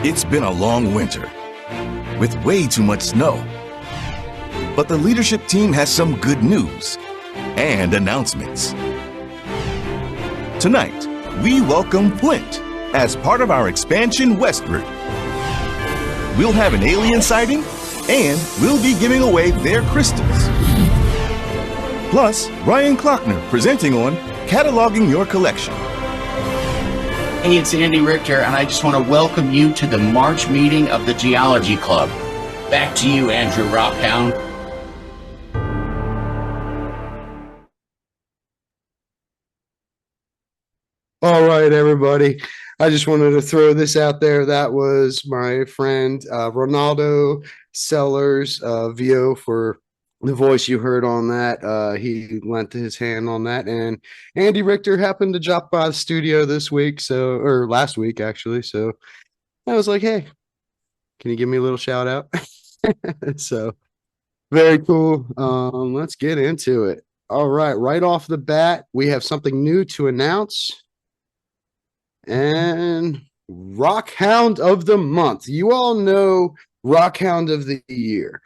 It's been a long winter with way too much snow. But the leadership team has some good news and announcements. Tonight, we welcome Flint as part of our expansion westward. We'll have an alien sighting, and we'll be giving away their crystals. Plus, Ryan Klockner presenting on cataloging your collection. Hey, it's Andy Richter, and I just want to welcome you to the March meeting of the Geology Club. Back to you, Andrew Rockhound. All right, everybody. I just wanted to throw this out there. That was my friend Ronaldo Sellers, VO for the voice you heard on that. He lent his hand on that, and Andy Richter happened to drop by the studio this week, or last week actually. So I was like, "Hey, can you give me a little shout out?" So very cool. Let's get into it. All right off the bat, we have something new to announce. And Rockhound of the Month. You all know Rockhound of the Year.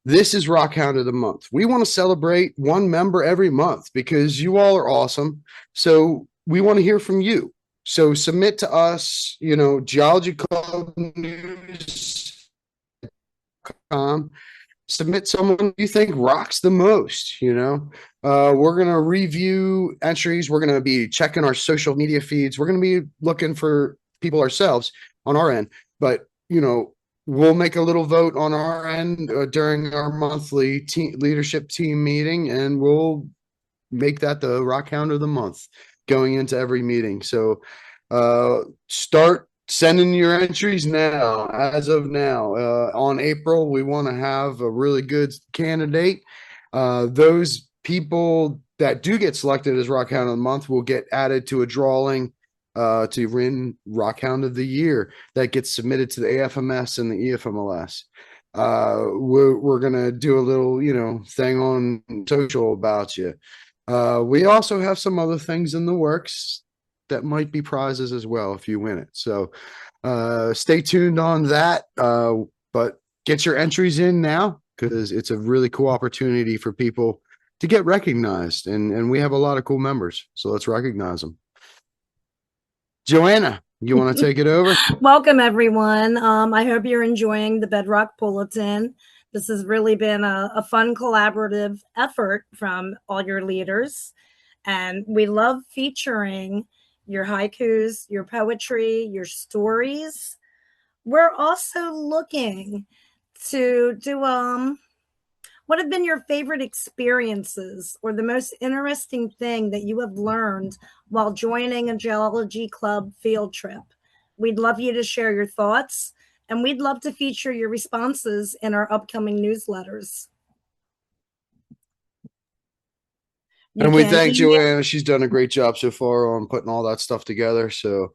This is Rockhound of the Month. We want to celebrate one member every month because you all are awesome. So we want to hear from you. So submit to us, Geology Club News.com. Submit someone you think rocks the most, We're going to review entries. We're going to be checking our social media feeds. We're going to be looking for people ourselves on our end. But, we'll make a little vote on our end during our monthly leadership team meeting, and we'll make that the Rockhound of the Month going into every meeting. So start sending your entries now. As of now, on April, we want to have a really good candidate. Those people that do get selected as Rockhound of the Month will get added to a drawing to win Rockhound of the Year that gets submitted to the AFMS and the EFMLS. We're gonna do a little, thing on social about you. We also have some other things in the works that might be prizes as well if you win it. So stay tuned on that. But get your entries in now because it's a really cool opportunity for people to get recognized. And we have a lot of cool members. So let's recognize them. Joanna, you want to take it over? Welcome, everyone. I hope you're enjoying the Bedrock Bulletin. This has really been a fun collaborative effort from all your leaders. And we love featuring your haikus, your poetry, your stories. We're also looking to do what have been your favorite experiences or the most interesting thing that you have learned while joining a Geology Club field trip. We'd love you to share your thoughts, and we'd love to feature your responses in our upcoming newsletters. And we thank Joanna. She's done a great job so far on putting all that stuff together. So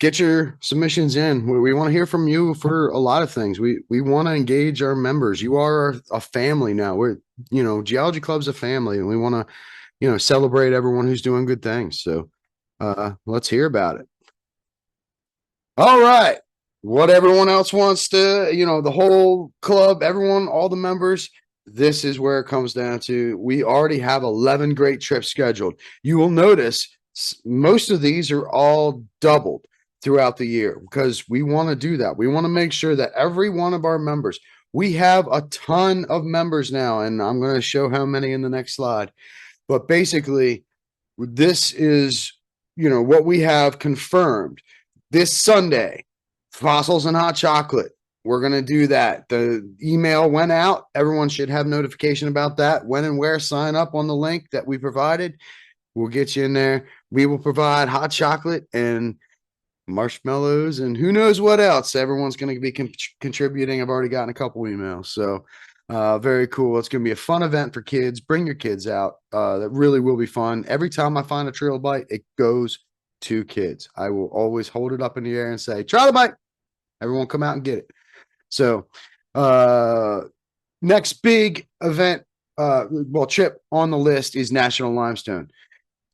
get your submissions in. We want to hear from you for a lot of things. We want to engage our members. You are a family now. We're, Geology Club's a family, and we want to, celebrate everyone who's doing good things. So let's hear about it. All right. What everyone else wants to, the whole club, everyone, all the members. This is where it comes down to. We already have 11 great trips scheduled. You will notice most of these are all doubled throughout the year because we want to do that. We want to make sure that every one of our members, we have a ton of members now, and I'm going to show how many in the next slide. But basically, this is, what we have confirmed. This Sunday, fossils and hot chocolate. We're going to do that. The email went out. Everyone should have notification about that. When and where, sign up on the link that we provided. We'll get you in there. We will provide hot chocolate and marshmallows and who knows what else. Everyone's going to be contributing. I've already gotten a couple emails. So very cool. It's going to be a fun event for kids. Bring your kids out. That really will be fun. Every time I find a trilobite, it goes to kids. I will always hold it up in the air and say, trilobite. Everyone come out and get it. So next big event, trip on the list is National Limestone.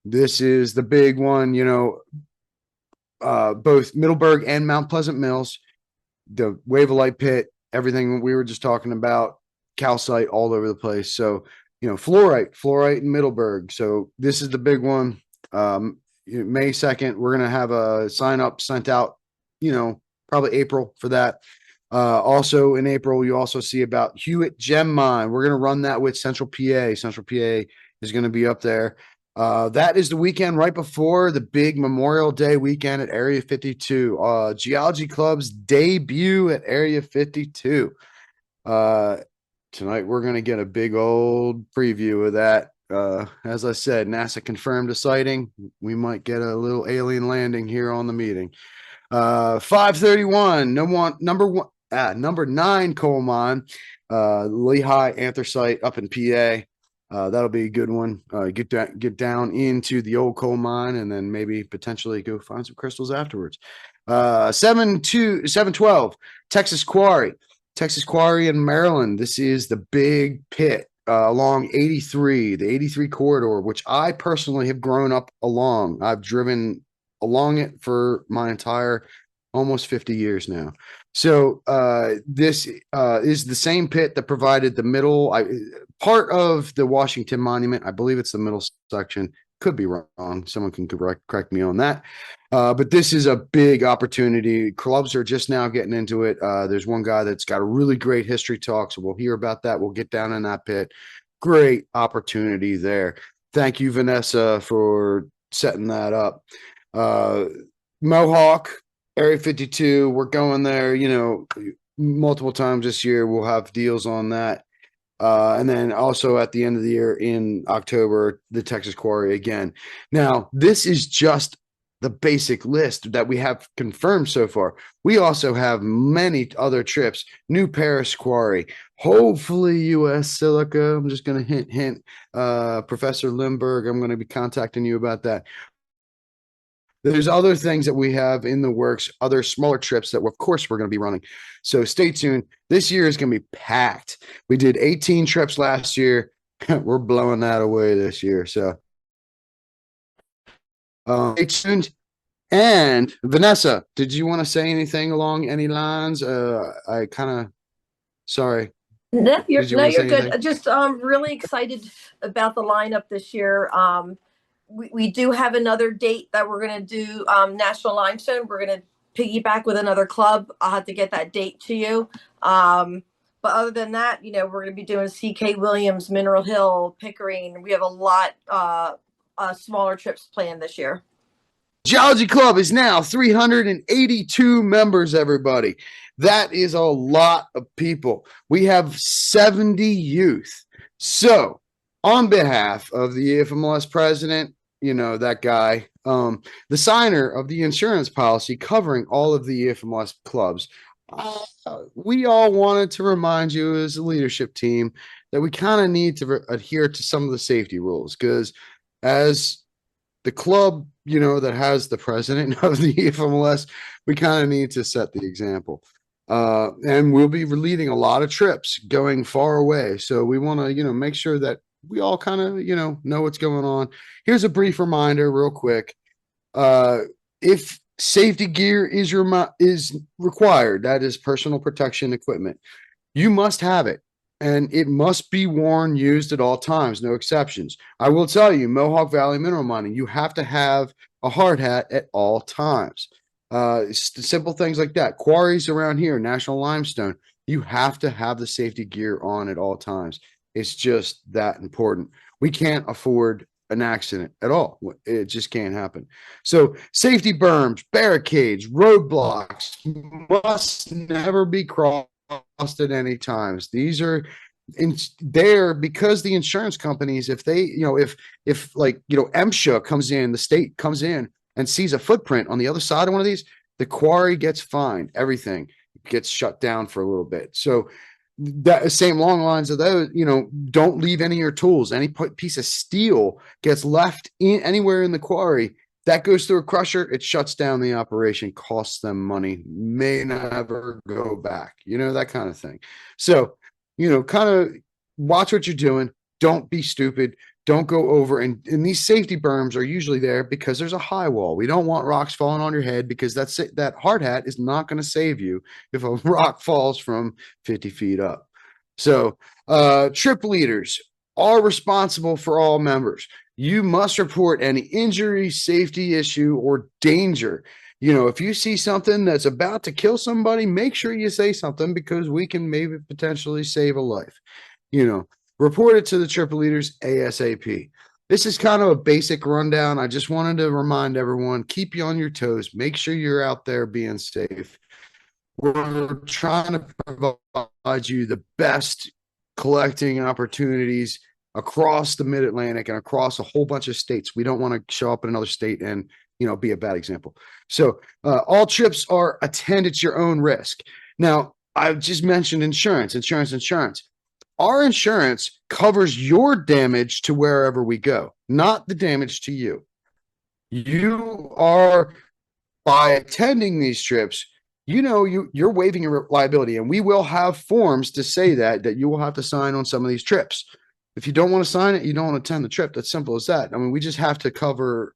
This is the big one, both Middleburg and Mount Pleasant Mills, the Wave of Light pit, everything we were just talking about, calcite all over the place. So, fluorite in Middleburg. So this is the big one. May 2nd, we're going to have a sign up sent out, probably April for that. Also in April, you also see about Hewitt Gem Mine. We're going to run that with Central PA. Central PA is going to be up there. That is the weekend right before the big Memorial Day weekend at Area 52. Geology Club's debut at Area 52. Tonight, we're going to get a big old preview of that. As I said, NASA confirmed a sighting. We might get a little alien landing here on the meeting. 531, number 9 coal mine, Lehigh Anthracite up in PA. That'll be a good one. Get down into the old coal mine and then maybe potentially go find some crystals afterwards. 712, Texas Quarry in Maryland. This is the big pit along 83, the 83 corridor, which I personally have grown up along. I've driven along it for my entire almost 50 years now. So this is the same pit that provided the middle part of the Washington Monument. I believe it's the middle section. Could be wrong. Someone can correct me on that. But this is a big opportunity. Clubs are just now getting into it. There's one guy that's got a really great history talk, so we'll hear about that. We'll get down in that pit. Great opportunity there. Thank you, Vanessa, for setting that up. Mohawk, Area 52, we're going there, multiple times this year. We'll have deals on that. And then also at the end of the year in October, the Texas Quarry again. Now, this is just the basic list that we have confirmed so far. We also have many other trips. New Paris Quarry, hopefully U.S. Silica. I'm just going to hint. Professor Lindbergh, I'm going to be contacting you about that. There's other things that we have in the works, other smaller trips that, of course, we're going to be running. So stay tuned. This year is going to be packed. We did 18 trips last year. We're blowing that away this year. So stay tuned. And Vanessa, did you want to say anything along any lines? Sorry. No, you're good. Just really excited about the lineup this year. We do have another date that we're going to do National Limestone. We're going to piggyback with another club. I'll have to get that date to you. But other than that, we're going to be doing C.K. Williams, Mineral Hill, Pickering. We have a lot smaller trips planned this year. Geology Club is now 382 members, everybody. That is a lot of people. We have 70 youth. So on behalf of the EFMLS president, that guy, the signer of the insurance policy covering all of the EFMLS clubs, we all wanted to remind you as a leadership team that we kind of need to adhere to some of the safety rules, because as the club, that has the president of the EFMLS, we kind of need to set the example. And we'll be leading a lot of trips going far away. So we want to, make sure that we all kind of, know what's going on. Here's a brief reminder real quick. If safety gear is required, that is personal protection equipment, you must have it. And it must be worn, used at all times, no exceptions. I will tell you, Mohawk Valley Mineral Mining, you have to have a hard hat at all times. Simple things like that. Quarries around here, National Limestone, you have to have the safety gear on at all times. It's just that important. We can't afford an accident at all. It just can't happen. So safety berms, barricades, roadblocks must never be crossed at any times. These are there because the insurance companies, if they, if MSHA comes in, the state comes in and sees a footprint on the other side of one of these, the quarry gets fined. Everything gets shut down for a little bit. So that same long lines of those, don't leave any of your tools. Any piece of steel gets left anywhere in the quarry, that goes through a crusher, it shuts down the operation, costs them money, may never go back, that kind of thing. So, kind of watch what you're doing. Don't be stupid. don't go over. And these safety berms are usually there because there's a high wall. We don't want rocks falling on your head, because that hard hat is not going to save you if a rock falls from 50 feet up. So trip leaders are responsible for all members. You must report any injury, safety issue, or danger. If you see something that's about to kill somebody, make sure you say something, because we can maybe potentially save a life. Report it to the trip leaders ASAP. This is kind of a basic rundown. I just wanted to remind everyone, keep you on your toes. Make sure you're out there being safe. We're trying to provide you the best collecting opportunities across the Mid-Atlantic and across a whole bunch of states. We don't want to show up in another state and be a bad example. So all trips are attend at your own risk. Now, I've just mentioned insurance. Our insurance covers your damage to wherever we go, not the damage to you. You are, by attending these trips, you're waiving your liability, and we will have forms to say that you will have to sign on some of these trips. If you don't want to sign it, you don't want to attend the trip. That's simple as that. I mean, we just have to cover,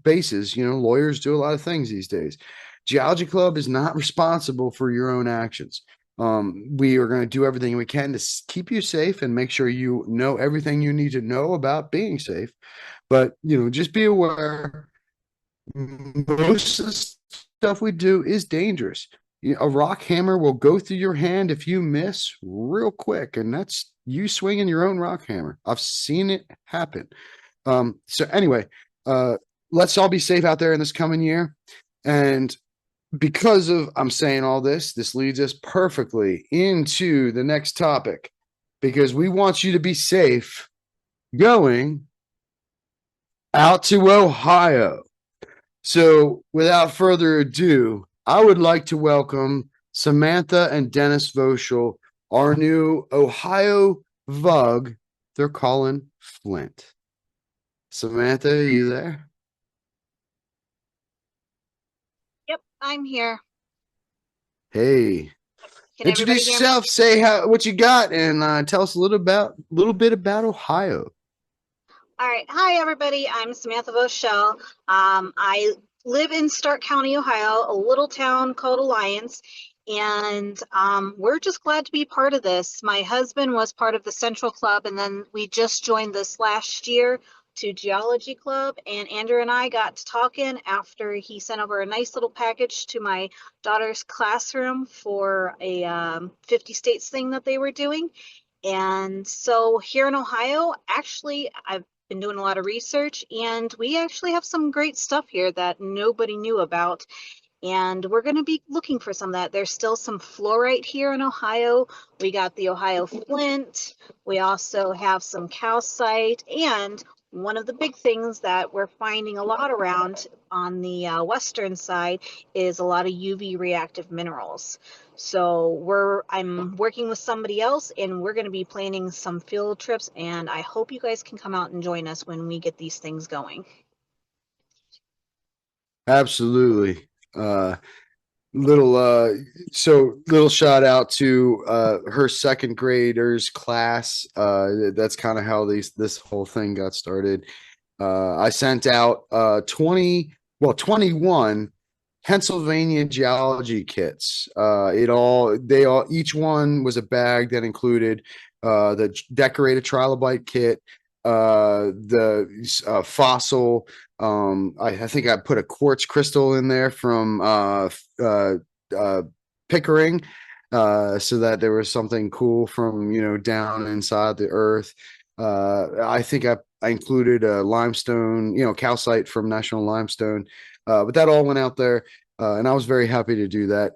bases. Lawyers do a lot of things these days. Geology Club is not responsible for your own actions. We are going to do everything we can to keep you safe and make sure you know everything you need to know about being safe. But, just be aware, most of the stuff we do is dangerous. A rock hammer will go through your hand if you miss real quick, and that's you swinging your own rock hammer. I've seen it happen. So anyway, let's all be safe out there in this coming year. And because of I'm saying all this leads us perfectly into the next topic, because we want you to be safe going out to Ohio. So without further ado, I would like to welcome Samantha and Dennis Voschel, our new Ohio VUG. They're calling Flint. Samantha, are you there? Yep, I'm here. Hey, introduce yourself. Say what you got, and tell us a little bit about Ohio. All right. Hi, everybody. I'm Samantha Voschel. I live in Stark County, Ohio, a little town called Alliance, and we're just glad to be part of this. My husband was part of the Central Club, and then we just joined this last year to Geology Club, and Andrew and I got to talking after he sent over a nice little package to my daughter's classroom for a 50 states thing that they were doing. And so here in Ohio, actually, I've been doing a lot of research, and we actually have some great stuff here that nobody knew about. And we're going to be looking for some of that. There's still some fluorite here in Ohio. We got the Ohio Flint. We also have some calcite. And one of the big things that we're finding a lot around on the western side is a lot of UV reactive minerals. So I'm working with somebody else, and we're going to be planning some field trips, and I hope you guys can come out and join us when we get these things going. Absolutely. Little shout out to her second graders class. That's kind of how this whole thing got started. I sent out 21 Pennsylvania geology kits. Each one was a bag that included the decorated trilobite kit, the fossil. I think I put a quartz crystal in there from Pickering, so that there was something cool from down inside the earth. I think I included a limestone, calcite from National Limestone. But that all went out there, and I was very happy to do that,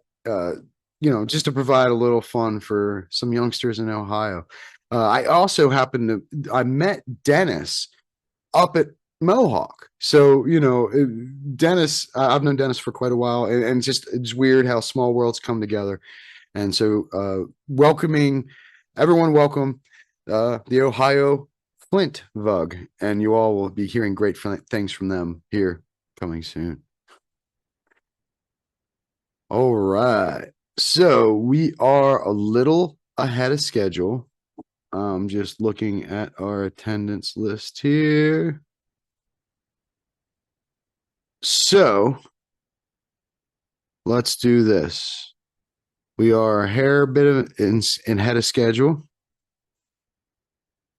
just to provide a little fun for some youngsters in Ohio. I also I met Dennis up at Mohawk. So, Dennis, I've known Dennis for quite a while, and it's weird how small worlds come together. And so welcome the Ohio Flint VUG, and you all will be hearing great things from them here coming soon. All right. So we are a little ahead of schedule. I'm just looking at our attendance list here. So let's do this. We are a hair bit in head of schedule.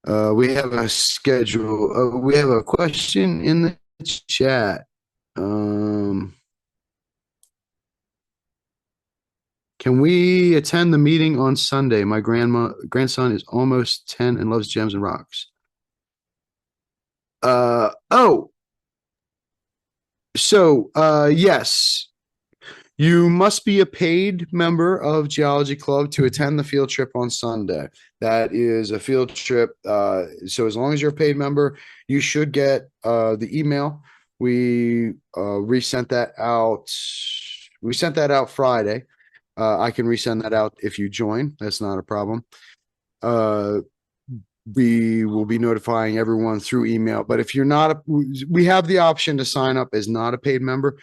We have a schedule. We have a question in the chat. Can we attend the meeting on Sunday? My grandson is almost 10 and loves gems and rocks. Yes. You must be a paid member of Geology Club to attend the field trip on Sunday. That is a field trip. So as long as you're a paid member, you should get the email. We resent that out. We sent that out Friday. I can resend that out if you join. That's not a problem. We will be notifying everyone through email. But if you're not, we have the option to sign up as not a paid member,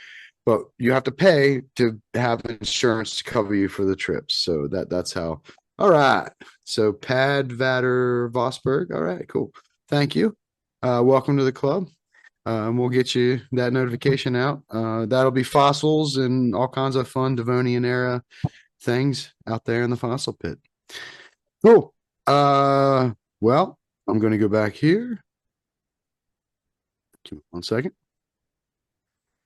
but you have to pay to have insurance to cover you for the trips. So that's how. All right. So Pad Vader Vosberg. All right, cool. Thank you. Welcome to the club. We'll get you that notification out. That'll be fossils and all kinds of fun Devonian era things out there in the fossil pit. Cool. Well, I'm going to go back here. Give me 1 second.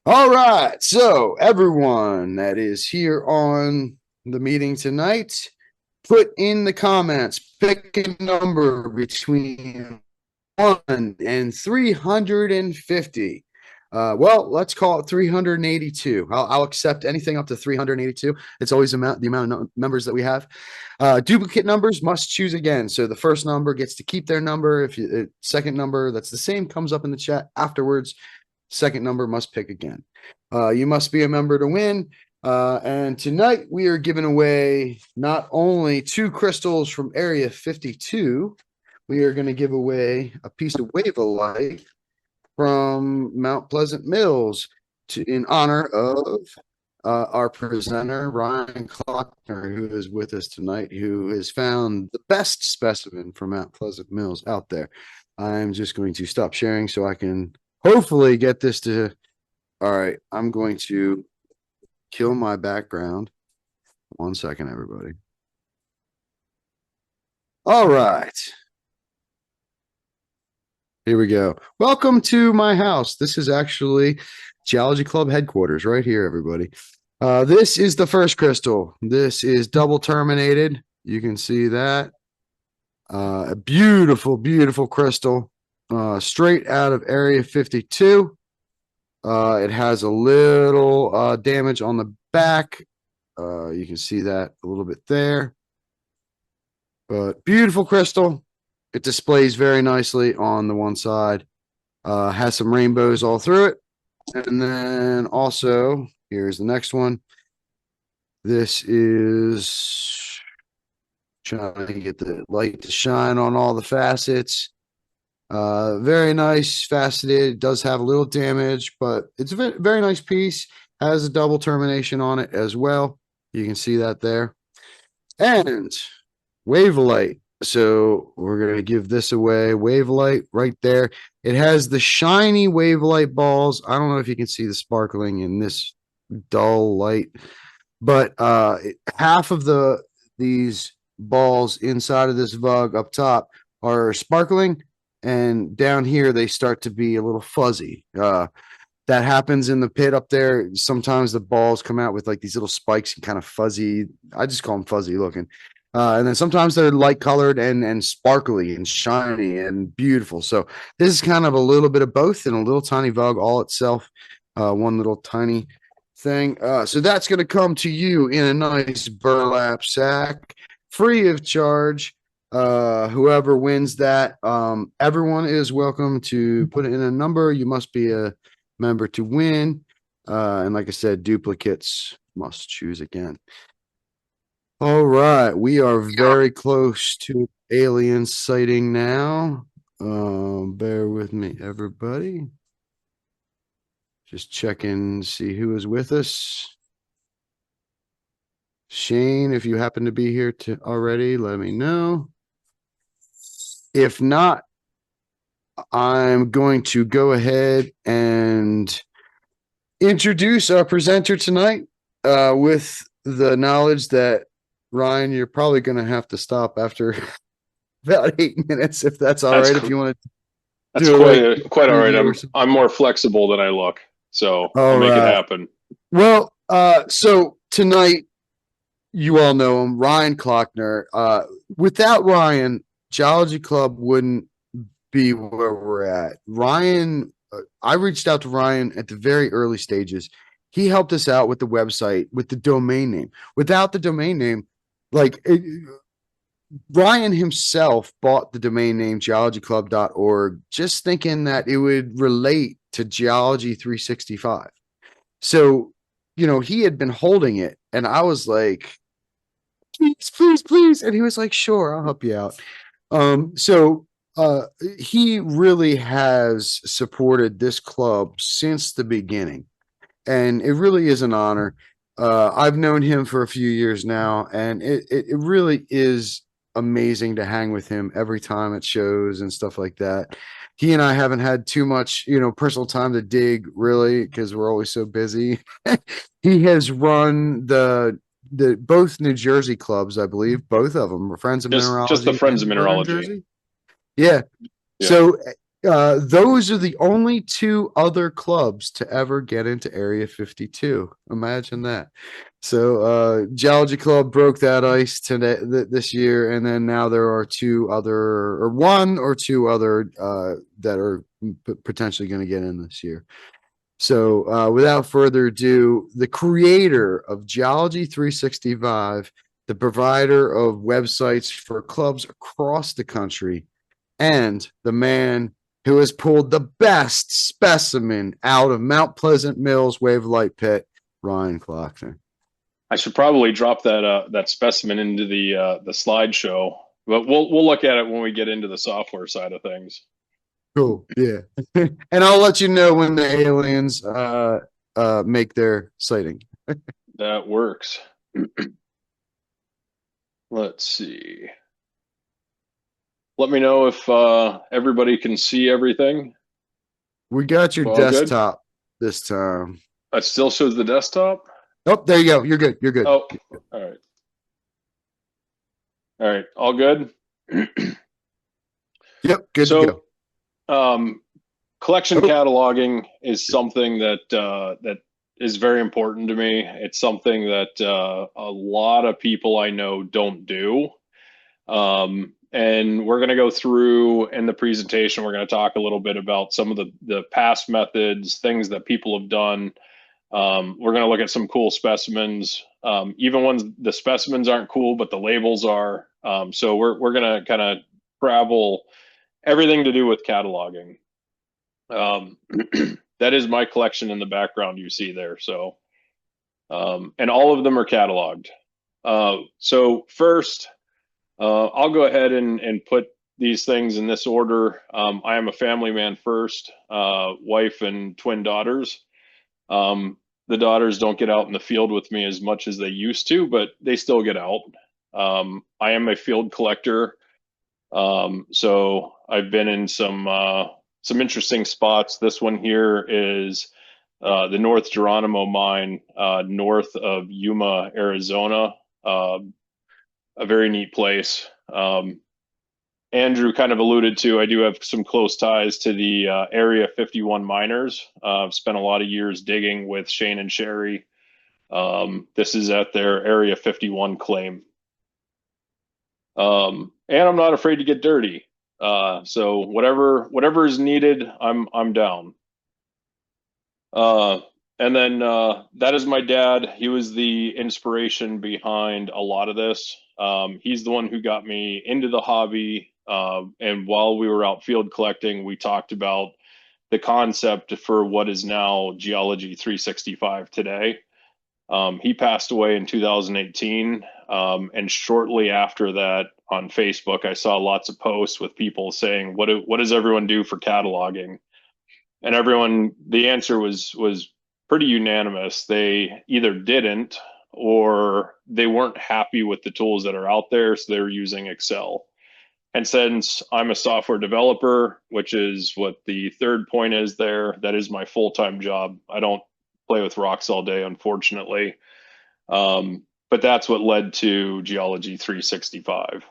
All right. So everyone that is here on the meeting tonight, put in the comments, pick a number between 1 and 350. Well, let's call it 382. I'll accept anything up to 382. It's always the amount of numbers that we have. Duplicate numbers must choose again. So the first number gets to keep their number. If you second number that's the same comes up in the chat afterwards, second number must pick again. You must be a member to win. And tonight we are giving away not only 2 crystals from Area 52, we are going to give away a piece of Wavelite from Mount Pleasant Mills in honor of our presenter, Ryan Klockner, who is with us tonight, who has found the best specimen from Mount Pleasant Mills out there. I'm just going to stop sharing so I can hopefully get this to. All right, I'm going to kill my background. 1 second, everybody. All right. Here we go. Welcome to my house. This is actually Geology Club headquarters right here, everybody. This is the first crystal. This is double terminated. You can see that. A beautiful, beautiful crystal. Straight out of Area 52. It has a little damage on the back. You can see that a little bit there. But beautiful crystal. It displays very nicely on the one side. Has some rainbows all through it. And then also, here's the next one. This is trying to get the light to shine on all the facets. Very nice, faceted. It does have a little damage, but it's a very nice piece. Has a double termination on it as well. You can see that there. And Wavelite. So we're going to give this away. Wavelite right there. It has the shiny Wavelite balls. I don't know if you can see the sparkling in this dull light, but half of these balls inside of this VUG up top are sparkling, and down here they start to be a little fuzzy. That happens in the pit up there. Sometimes the balls come out with like these little spikes and kind of fuzzy. I just call them fuzzy looking. And then sometimes they're light colored and sparkly and shiny and beautiful. So this is kind of a little bit of both in a little tiny VUG all itself. One little tiny thing. So that's going to come to you in a nice burlap sack, free of charge. Whoever wins that, everyone is welcome to put it in a number. You must be a member to win. And like I said, duplicates must choose again. All right, we are very close to alien sighting now. Bear with me, everybody. Just checking to see who is with us. Shane, if you happen to be here already, let me know. If not, I'm going to go ahead and introduce our presenter tonight with the knowledge that, Ryan, you're probably going to have to stop after about 8 minutes, if that's all right. If you want to That's do quite all right. I'm more flexible than I look, so I'll make it happen. Well, so tonight, you all know him, Ryan Klockner. Without Ryan, Geology Club wouldn't be where we're at. Ryan, I reached out to Ryan at the very early stages. He helped us out with the website, with the domain name. Without the domain name, Ryan himself bought the domain name geologyclub.org, just thinking that it would relate to Geology 365. So, he had been holding it, and I was like, please. And he was like, sure, I'll help you out. So he really has supported this club since the beginning, and it really is an honor. I've known him for a few years now, and it really is amazing to hang with him every time at shows and stuff like that. He and I haven't had too much, personal time to dig, really, because we're always so busy. He has run the both New Jersey clubs, I believe, both of them, Friends of Mineralogy. Just the Friends of Mineralogy. Yeah. So those are the only two other clubs to ever get into Area 52. Imagine that. So Geology Club broke that ice today, this year, and then now there are one or two other that are potentially going to get in this year. So without further ado, the creator of Geology 365, the provider of websites for clubs across the country, and the man who has pulled the best specimen out of Mount Pleasant Mills Wave Light Pit, Ryan Klockner. I should probably drop that specimen into the slideshow, but we'll look at it when we get into the software side of things. Cool. Yeah. And I'll let you know when the aliens make their sighting. That works. Let's see. Let me know if everybody can see everything. We got your desktop this time. It still shows the desktop? Oh, there you go. You're good. You're good. Oh, all right. All right. All good? Yep. Good to go. Collection cataloging is something that is very important to me. It's something that a lot of people I know don't do. And we're going to go through in the presentation, we're going to talk a little bit about some of the past methods, things that people have done. We're going to look at some cool specimens, even when the specimens aren't cool, but the labels are. So we're going to kind of travel everything to do with cataloging. That is my collection in the background you see there. So, and all of them are cataloged. So first, I'll go ahead and put these things in this order. I am a family man first, wife and twin daughters. The daughters don't get out in the field with me as much as they used to, but they still get out. I am a field collector. So I've been in some interesting spots. This one here is the North Geronimo mine, north of Yuma, Arizona. A very neat place. Andrew kind of alluded to, I do have some close ties to the Area 51 miners. I've spent a lot of years digging with Shane and Sherry. This is at their Area 51 claim. And I'm not afraid to get dirty. So whatever is needed, I'm down. And then that is my dad. He was the inspiration behind a lot of this. He's the one who got me into the hobby. And while we were out field collecting, we talked about the concept for what is now Geology 365 today. He passed away in 2018. And shortly after that on Facebook, I saw lots of posts with people saying, what does everyone do for cataloging? And the answer was pretty unanimous. They either didn't or they weren't happy with the tools that are out there, so they were using Excel. And since I'm a software developer, which is what the third point is there, that is my full-time job. I don't play with rocks all day, unfortunately. But that's what led to Geology 365.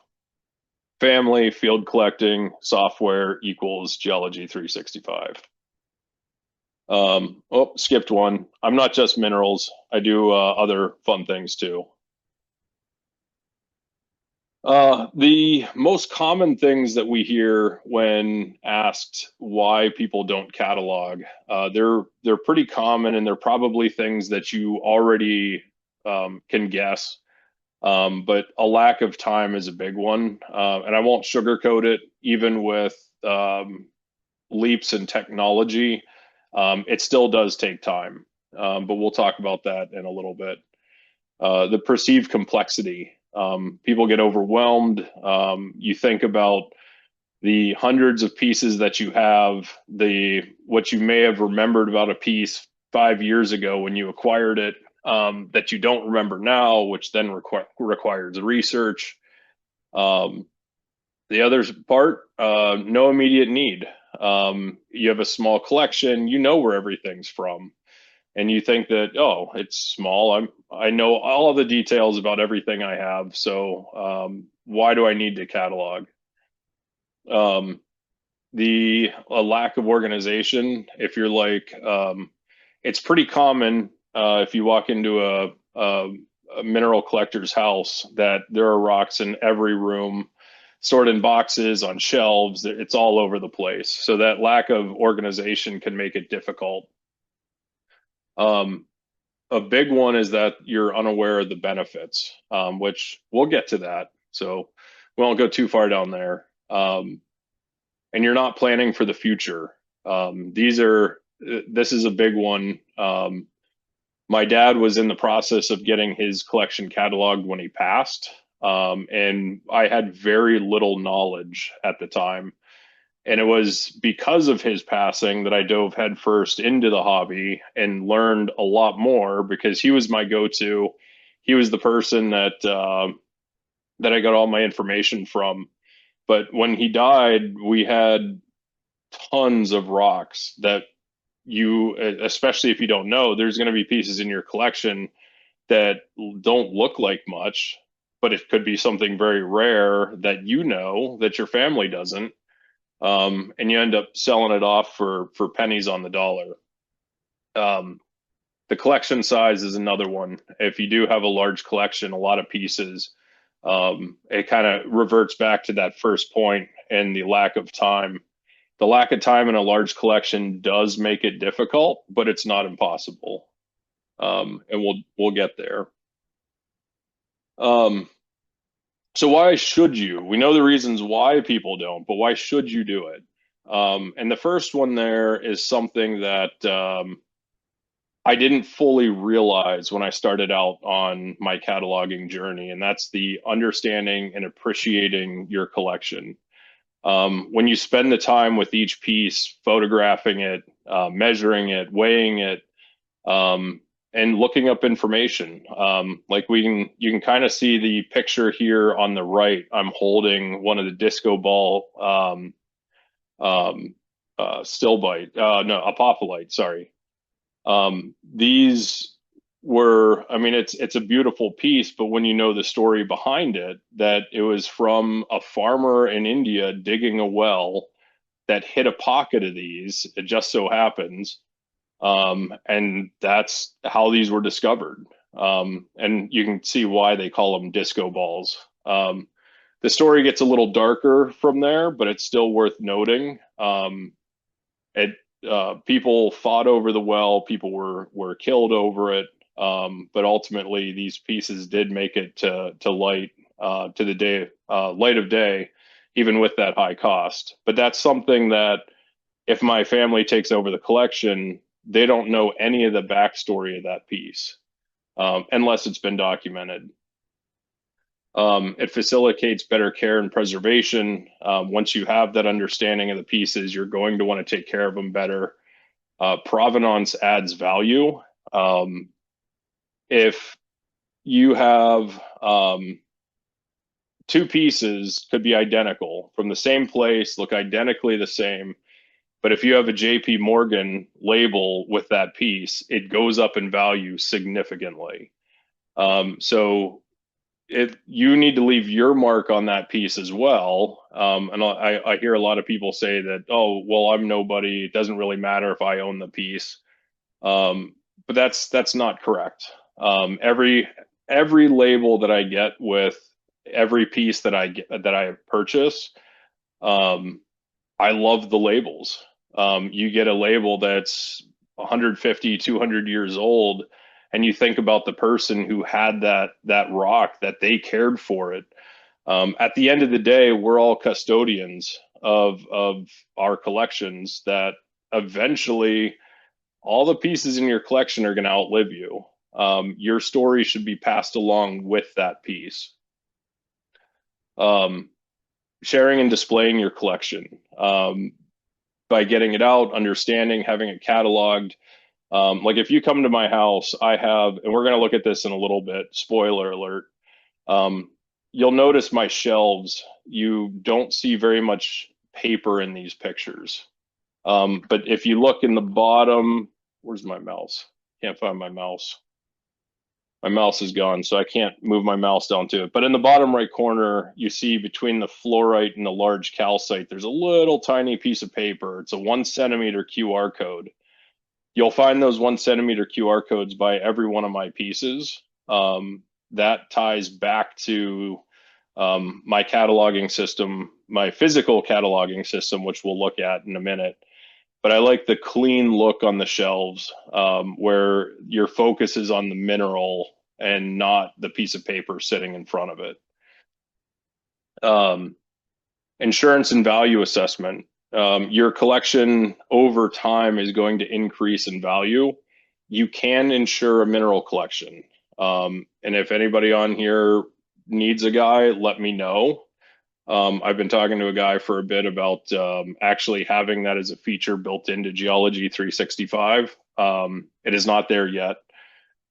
Family, field collecting, software equals Geology 365. Oh, skipped one. I'm not just minerals. I do other fun things too. The most common things that we hear when asked why people don't catalog, they're pretty common, and they're probably things that you already can guess. But a lack of time is a big one, and I won't sugarcoat it. Even with leaps in technology, it still does take time. But we'll talk about that in a little bit. The perceived complexity. People get overwhelmed. You think about the hundreds of pieces that you have, what you may have remembered about a piece 5 years ago when you acquired it, that you don't remember now, which then requires research. The other part, no immediate need. You have a small collection, you know where everything's from. And you think that, oh, it's small. I know all of the details about everything I have. So why do I need to catalog? The lack of organization. If you're like, it's pretty common if you walk into a mineral collector's house that there are rocks in every room, stored in boxes, on shelves. It's all over the place. So that lack of organization can make it difficult. A big one is that you're unaware of the benefits, which we'll get to that. So we won't go too far down there. And you're not planning for the future. This is a big one. My dad was in the process of getting his collection cataloged when he passed. And I had very little knowledge at the time. And it was because of his passing that I dove headfirst into the hobby and learned a lot more, because he was my go-to. He was the person that I got all my information from. But when he died, we had tons of rocks that especially if you don't know, there's going to be pieces in your collection that don't look like much, but it could be something very rare that that your family doesn't. And you end up selling it off for pennies on the dollar. The collection size is another one. If you do have a large collection, a lot of pieces, it kind of reverts back to that first point and the lack of time. The lack of time in a large collection does make it difficult, but it's not impossible. And we'll get there. So why should you? We know the reasons why people don't, but why should you do it? And the first one there is something that I didn't fully realize when I started out on my cataloging journey, and that's the understanding and appreciating your collection. When you spend the time with each piece, photographing it, measuring it, weighing it, and looking up information. Like you can kind of see the picture here on the right. I'm holding one of the disco ball stilbite, no, apophyllite, sorry. These were, it's a beautiful piece, but when you know the story behind it, that it was from a farmer in India digging a well that hit a pocket of these, it just so happens. And that's how these were discovered. And you can see why they call them disco balls. The story gets a little darker from there, but it's still worth noting. People fought over the well, people were killed over it. But ultimately these pieces did make it to light, to the day, light of day, even with that high cost. But that's something that if my family takes over the collection, they don't know any of the backstory of that piece, unless it's been documented. It facilitates better care and preservation. Once you have that understanding of the pieces, you're going to want to take care of them better. Provenance adds value. If you have two pieces could be identical from the same place, look identically the same. But if you have a JP Morgan label with that piece, it goes up in value significantly. So you need to leave your mark on that piece as well. And I hear a lot of people say that, oh, well, I'm nobody. It doesn't really matter if I own the piece. But that's not correct. Every label that I get with every piece that I purchase, I love the labels. You get a label that's 150, 200 years old, and you think about the person who had that rock, that they cared for it. At the end of the day, we're all custodians of our collections, that eventually all the pieces in your collection are going to outlive you. Your story should be passed along with that piece. Sharing and displaying your collection, by getting it out, understanding, having it cataloged. Like if you come to my house, I have, and we're going to look at this in a little bit, spoiler alert. You'll notice my shelves, you don't see very much paper in these pictures. But if you look in the bottom, where's my mouse? Can't find my mouse. My mouse is gone, so I can't move my mouse down to it. But in the bottom right corner, you see between the fluorite and the large calcite, there's a little tiny piece of paper. It's a 1 centimeter QR code. You'll find those 1 centimeter QR codes by every one of my pieces. That ties back to my cataloging system, my physical cataloging system, which we'll look at in a minute. But I like the clean look on the shelves, where your focus is on the mineral and not the piece of paper sitting in front of it. Insurance and value assessment. Your collection over time is going to increase in value. You can insure a mineral collection. And if anybody on here needs a guy, let me know. I've been talking to a guy for a bit about actually having that as a feature built into Geology 365. It is not there yet,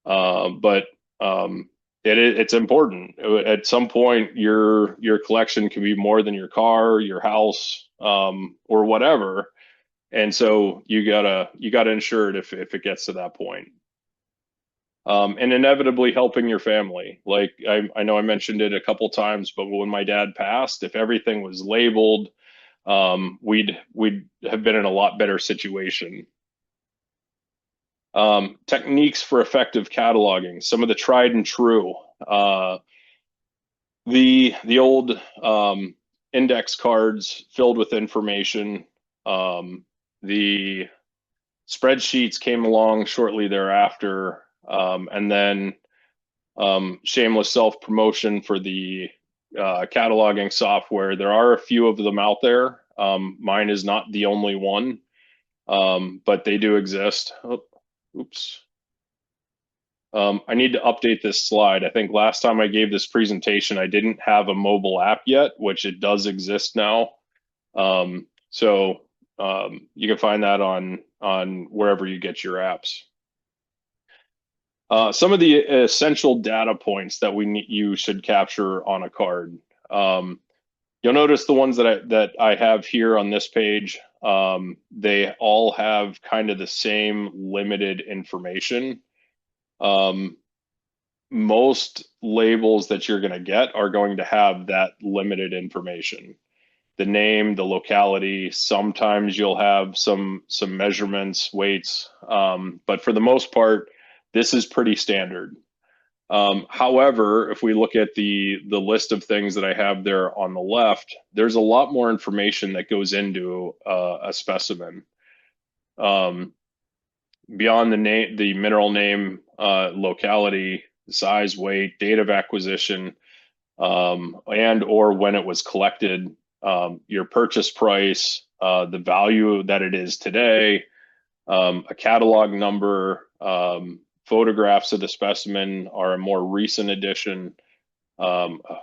but it's important. At some point, your collection can be more than your car, your house, or whatever, and so you gotta insure it if it gets to that point. And inevitably helping your family. Like I know I mentioned it a couple times, but when my dad passed, if everything was labeled, we'd have been in a lot better situation. Techniques for effective cataloging, some of the tried and true. The old index cards filled with information. The spreadsheets came along shortly thereafter. And then shameless self-promotion for the cataloging software. There are a few of them out there. Mine is not the only one, but they do exist. Oh, oops. I need to update this slide. I think last time I gave this presentation, I didn't have a mobile app yet, which it does exist now. So you can find that on wherever you get your apps. Some of the essential data points that you should capture on a card. You'll notice the ones that I have here on this page. They all have kind of the same limited information. Most labels that you're going to get are going to have that limited information. The name, the locality. Sometimes you'll have some measurements, weights, but for the most part, this is pretty standard. However, if we look at the list of things that I have there on the left, there's a lot more information that goes into a specimen. Beyond the name, the mineral name, locality, size, weight, date of acquisition, and or when it was collected, your purchase price, the value that it is today, a catalog number, photographs of the specimen are a more recent addition,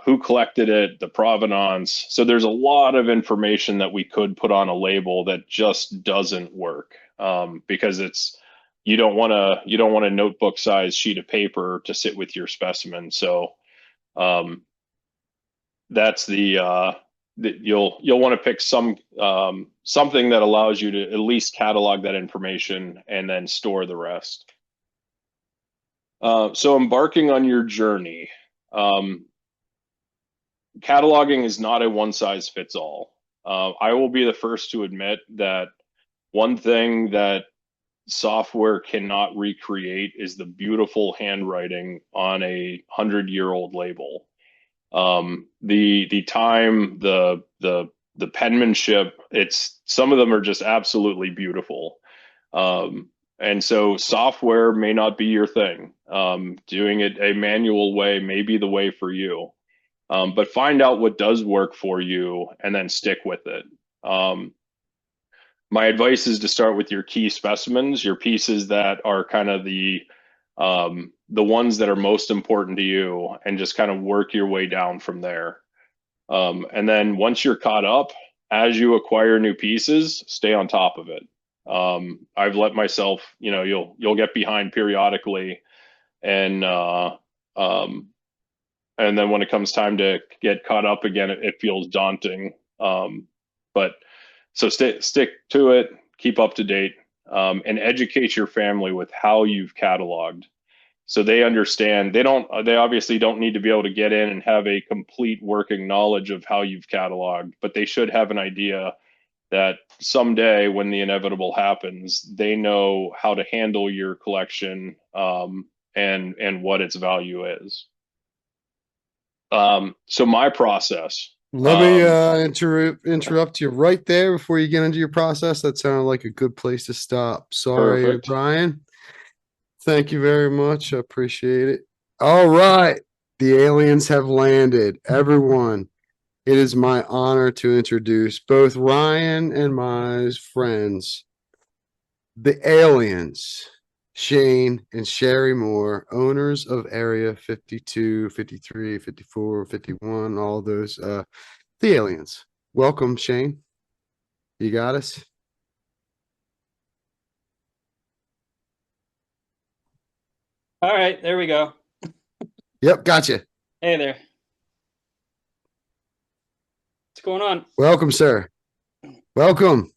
who collected it, the provenance. So there's a lot of information that we could put on a label that just doesn't work, because you don't want a notebook size sheet of paper to sit with your specimen. So that's that you'll want to pick something that allows you to at least catalog that information and then store the rest. So embarking on your journey, cataloging is not a one size fits all. I will be the first to admit that one thing that software cannot recreate is the beautiful handwriting on a 100-year-old label. The time, the penmanship, some of them are just absolutely beautiful. And so software may not be your thing. Doing it a manual way may be the way for you. But find out what does work for you and then stick with it. My advice is to start with your key specimens, your pieces that are kind of the ones that are most important to you, and just kind of work your way down from there. And then once you're caught up, as you acquire new pieces, stay on top of it. I've let myself, you'll get behind periodically, and then when it comes time to get caught up again, it feels daunting. But so stick to it, keep up to date, and educate your family with how you've cataloged, so they understand. They obviously don't need to be able to get in and have a complete working knowledge of how you've cataloged, but they should have an idea that someday when the inevitable happens, they know how to handle your collection, and what its value is. So my process. Let me interrupt you right there before you get into your process. That sounded like a good place to stop. Sorry, Perfect. Brian. Thank you very much. I appreciate it. All right. The aliens have landed. Everyone, it is my honor to introduce both Ryan and my friends, the aliens, Shane and Sherry Moore, owners of Area 52, 53, 54, 51, all those, the aliens. Welcome, Shane. You got us? All right, there we go. Yep, gotcha. Hey there. What's going on? Welcome, sir. Welcome.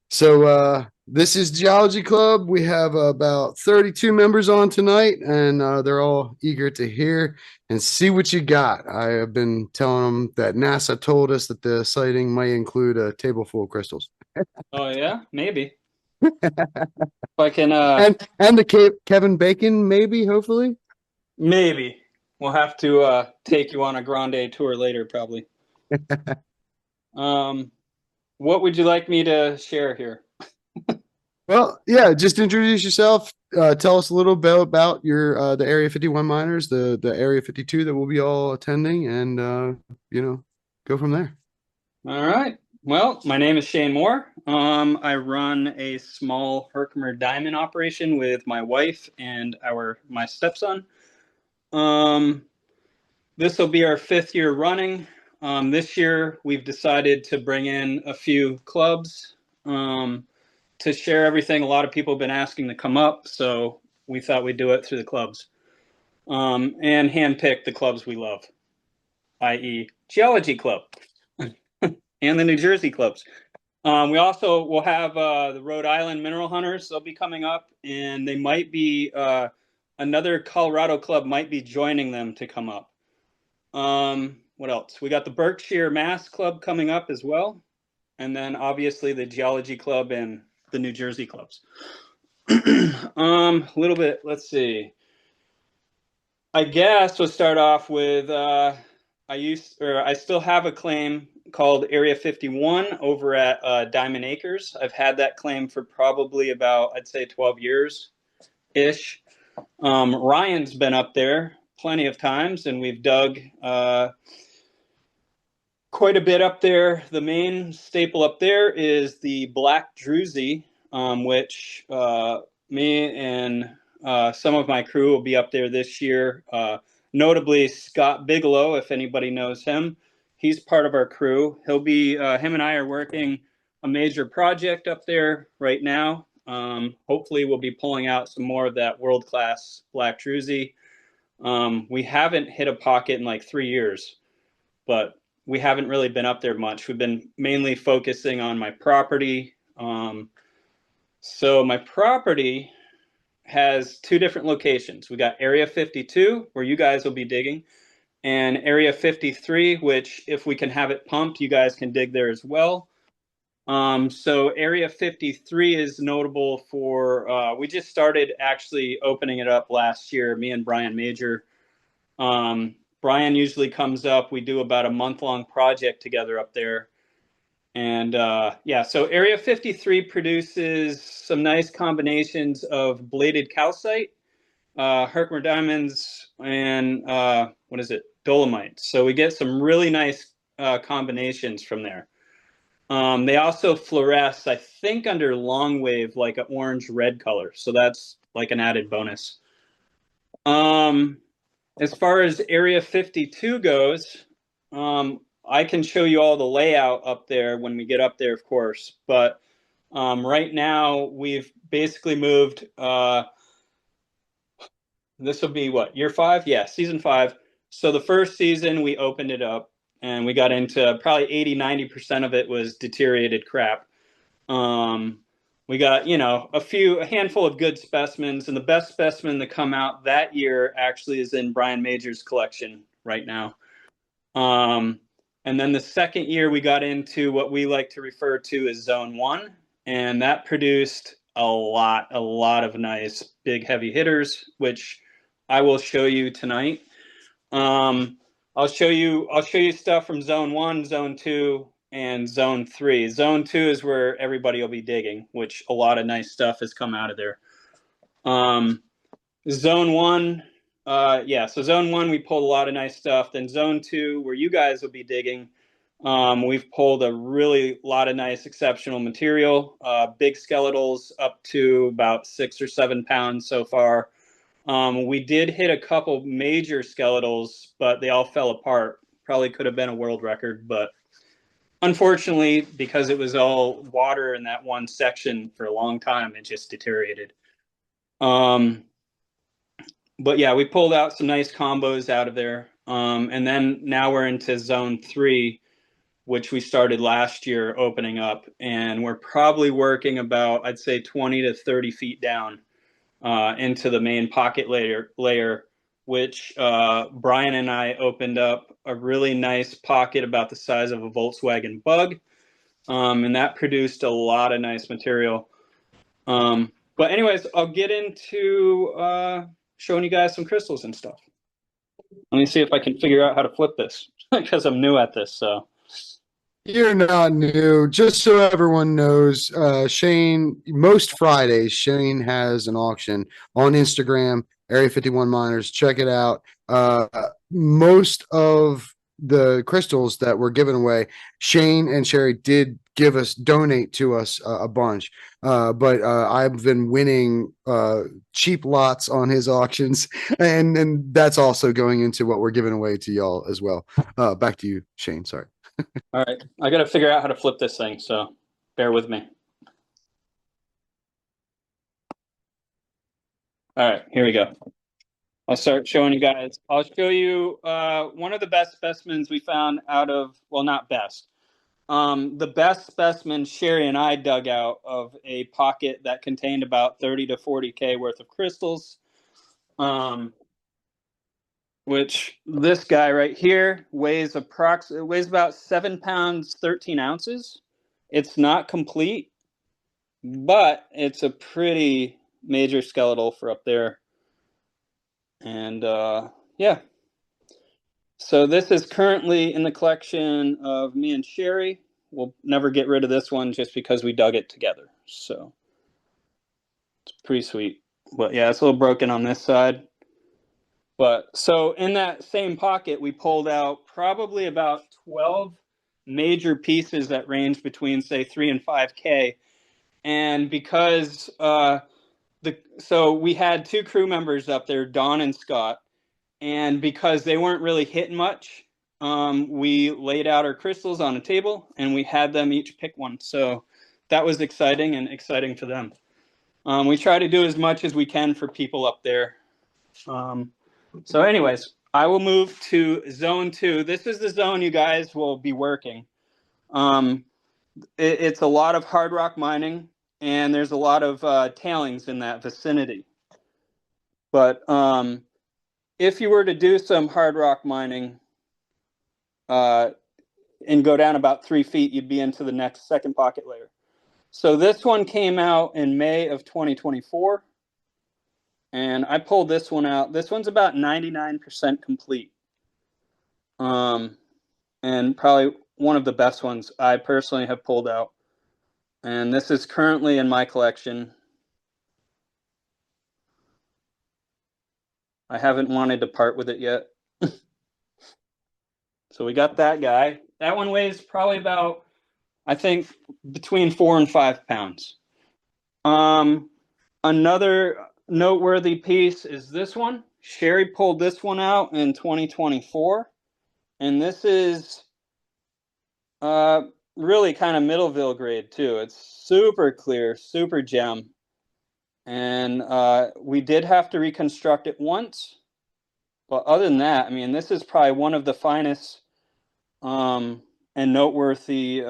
So this is Geology Club. We have about 32 members on tonight, and they're all eager to hear and see what you got. I have been telling them that NASA told us that the sighting might include a table full of crystals. Oh yeah, maybe. If I can and the Kevin Bacon, maybe, hopefully. Maybe. We'll have to take you on a grande tour later, probably. What would you like me to share here? Well, yeah, just introduce yourself. Tell us a little bit about your the Area 51 miners, the Area 52 that we'll be all attending, and go from there. All right. Well, my name is Shane Moore. I run a small Herkimer Diamond operation with my wife and my stepson. This will be our 5th year running. This year, we've decided to bring in a few clubs to share everything. A lot of people have been asking to come up, so we thought we'd do it through the clubs, and handpick the clubs we love, i.e. Geology Club and the New Jersey clubs. We also will have the Rhode Island Mineral Hunters. They'll be coming up, and they might be another Colorado club might be joining them to come up. What else? We got the Berkshire Mass Club coming up as well, and then obviously the Geology Club and the New Jersey clubs. A little bit. Let's see. I guess we'll start off with I still have a claim called Area 51 over at Diamond Acres. I've had that claim for probably about, I'd say, 12 years ish. Ryan's been up there plenty of times, and we've dug quite a bit up there. The main staple up there is the Black Druzy, which me and some of my crew will be up there this year. Notably Scott Bigelow, if anybody knows him. He's part of our crew. He'll be, him and I are working a major project up there right now. Hopefully we'll be pulling out some more of that world-class Black Druzy. We haven't hit a pocket in like 3 years, but we haven't really been up there much. We've been mainly focusing on my property. So my property has 2 different locations. We got Area 52, where you guys will be digging, and Area 53, which if we can have it pumped, you guys can dig there as well. So Area 53 is notable for, we just started actually opening it up last year, me and Brian Major. Brian usually comes up, we do about a month-long project together up there. And yeah, so Area 53 produces some nice combinations of bladed calcite, Herkimer Diamonds, and what is it? Dolomite. So we get some really nice combinations from there. They also fluoresce, I think, under long wave, like an orange-red color. So that's like an added bonus. As far as Area 52 goes, I can show you all the layout up there when we get up there, of course. But right now, we've basically moved. This will be what, year 5? Yeah, season 5. So the first season, we opened it up, and we got into probably 80–90% of it was deteriorated crap. We got, you know, a handful of good specimens, and the best specimen to come out that year actually is in Brian Major's collection right now. And then the second year we got into what we like to refer to as Zone 1, and that produced a lot of nice big heavy hitters, which I will show you tonight. I'll show you stuff from Zone 1, Zone 2, and Zone 3. Zone 2 is where everybody will be digging, which a lot of nice stuff has come out of there. Zone 1, yeah, so Zone 1, we pulled a lot of nice stuff. Then Zone 2, where you guys will be digging, we've pulled a really lot of nice exceptional material, big skeletals up to about 6 or 7 pounds so far. We did hit a couple major skeletals, but they all fell apart. Probably could have been a world record, but unfortunately, because it was all water in that one section for a long time, it just deteriorated. But yeah, we pulled out some nice combos out of there. And then now we're into Zone 3, which we started last year opening up. And we're probably working about, I'd say, 20 to 30 feet down into the main pocket layer, which Brian and I opened up a really nice pocket about the size of a Volkswagen Bug. And that produced a lot of nice material. But anyways, I'll get into showing you guys some crystals and stuff. Let me see if I can figure out how to flip this because I'm new at this. So you're not new. Just so everyone knows, Shane, most Fridays, Shane has an auction on Instagram, Area 51 Miners. Check it out. Most of the crystals that were given away, Shane and Sherry did donate to us a bunch. But I've been winning cheap lots on his auctions, and that's also going into what we're giving away to y'all as well. Back to you, Shane. Sorry. All right, I got to figure out how to flip this thing, so bear with me. All right, here we go. I'll start showing you guys. I'll show you one of the best specimens we found out of, well, not best. The best specimen Sherry and I dug out of a pocket that contained about 30 to 40K worth of crystals. Which this guy right here weighs about 7 pounds, 13 ounces. It's not complete, but it's a pretty major skeletal for up there. And yeah. So this is currently in the collection of me and Sherry. We'll never get rid of this one just because we dug it together. So it's pretty sweet. But yeah, it's a little broken on this side. But so in that same pocket, we pulled out probably about 12 major pieces that range between, say, 3 and 5K. And because so we had 2 crew members up there, Don and Scott, and because they weren't really hitting much, we laid out our crystals on a table and we had them each pick one. So that was exciting and exciting for them. We try to do as much as we can for people up there. So anyways, I will move to zone 2. This is the zone you guys will be working. It's a lot of hard rock mining, and there's a lot of tailings in that vicinity. But if you were to do some hard rock mining and go down about 3 feet, you'd be into the next second pocket layer. So this one came out in May of 2024, and I pulled this one out. This one's about 99% complete, and probably one of the best ones I personally have pulled out. And this is currently in my collection. I haven't wanted to part with it yet. So we got that guy. That one weighs probably about, I think, between 4 and 5 pounds. Another noteworthy piece is this one. Sherry pulled this one out in 2024. And this is really kind of Middleville grade too. It's super clear, super gem. And we did have to reconstruct it once. But other than that, I mean, this is probably one of the finest and noteworthy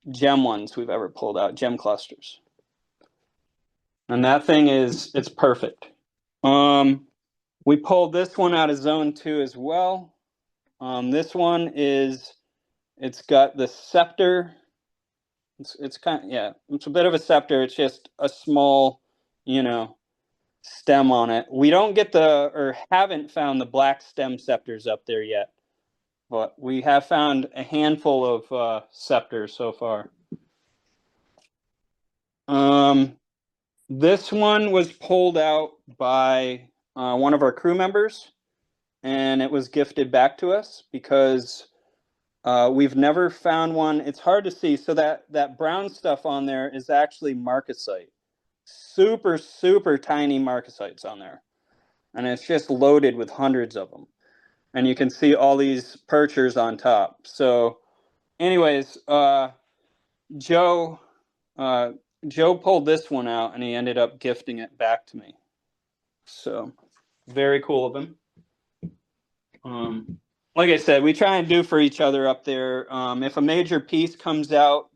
gem ones we've ever pulled out, gem clusters. And that thing it's perfect. We pulled this one out of zone 2 as well. This one it's got the scepter. It's kind of, yeah, it's a bit of a scepter. It's just a small, stem on it. We don't get or haven't found the black stem scepters up there yet, but we have found a handful of scepters so far. This one was pulled out by one of our crew members, and it was gifted back to us because we've never found one. It's hard to see. So that brown stuff on there is actually marcasite. Super, super tiny marcasites on there. And it's just loaded with hundreds of them. And you can see all these perchers on top. So anyways, Joe pulled this one out, and he ended up gifting it back to me. So very cool of him. Like I said, we try and do for each other up there. If a major piece comes out,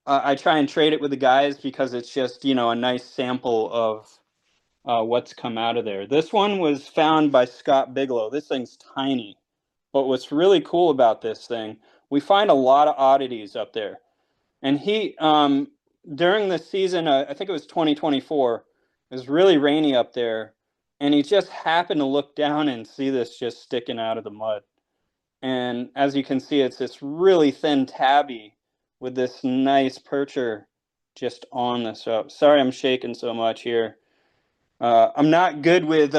I try and trade it with the guys because it's just, a nice sample of what's come out of there. This one was found by Scott Bigelow. This thing's tiny. But what's really cool about this thing, we find a lot of oddities up there. And he, during the season, I think it was 2024, it was really rainy up there. And he just happened to look down and see this just sticking out of the mud. And as you can see, it's this really thin tabby with this nice percher just on this up. Sorry I'm shaking so much here. I'm not good with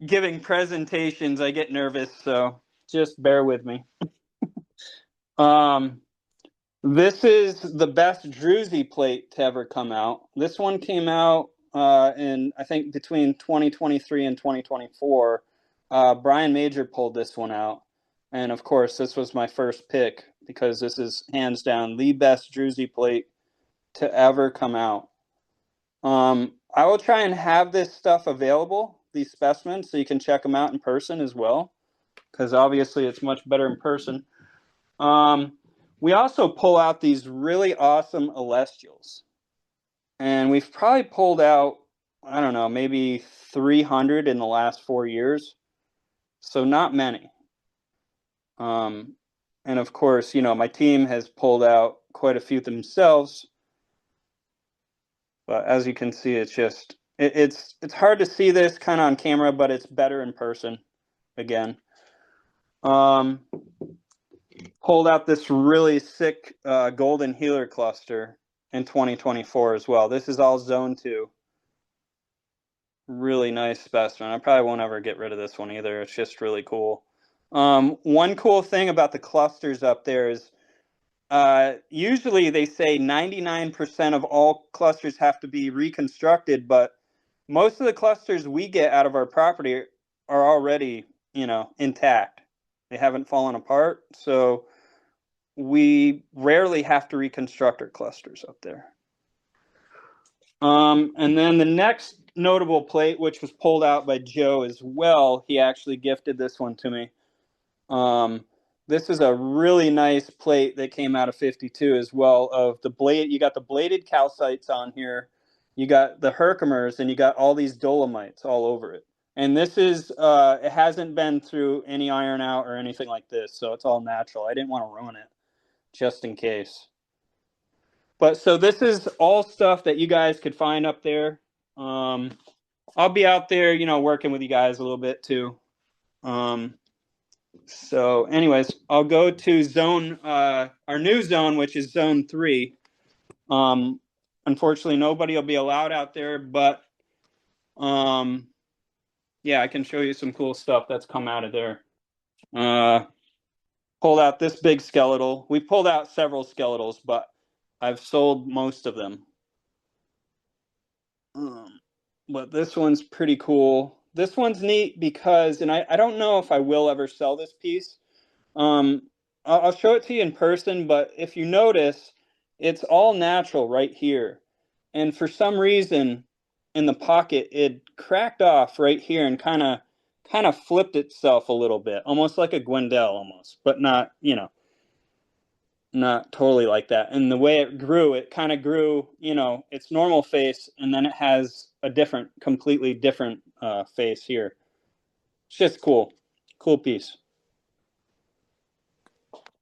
giving presentations. I get nervous, so just bear with me. This is the best druzy plate to ever come out. This one came out in, I think, between 2023 and 2024. Brian Major pulled this one out. And of course, this was my first pick because this is hands down the best druzy plate to ever come out. I will try and have this stuff available, these specimens, so you can check them out in person as well, because obviously it's much better in person. We also pull out these really awesome celestials. And we've probably pulled out, I don't know, maybe 300 in the last 4 years. So not many. And of course, my team has pulled out quite a few themselves. But as you can see, it's just, it's hard to see this kind of on camera, but it's better in person again. Pulled out this really sick golden healer cluster in 2024 as well. This is all zone 2. Really nice specimen. I probably won't ever get rid of this one either. It's just really cool. One cool thing about the clusters up there is usually they say 99% of all clusters have to be reconstructed, but most of the clusters we get out of our property are already, intact. They haven't fallen apart, so we rarely have to reconstruct our clusters up there. And then the next notable plate, which was pulled out by Joe as well. He actually gifted this one to me. This is a really nice plate that came out of 52 as well, of the blade. You got the bladed calcites on here, you got the Herkimers, and you got all these dolomites all over it. And this is, it hasn't been through any iron out or anything like this, so it's all natural. I didn't want to ruin it, just in case. But so this is all stuff that you guys could find up there. I'll be out there, you know, working with you guys a little bit too. So anyways, I'll go to zone, our new zone, which is zone 3. Unfortunately, nobody will be allowed out there, but yeah, I can show you some cool stuff that's come out of there. Pulled out this big skeletal. We pulled out several skeletals, but I've sold most of them. But this one's pretty cool. This one's neat because, and I don't know if I will ever sell this piece. I'll show it to you in person, but if you notice, it's all natural right here. And for some reason, in the pocket, it cracked off right here and kind of flipped itself a little bit, almost like a Gwendel almost, but not, you know, not totally like that. And the way it kind of grew, you know, its normal face, and then it has a different, completely different face here. It's just cool. Cool piece.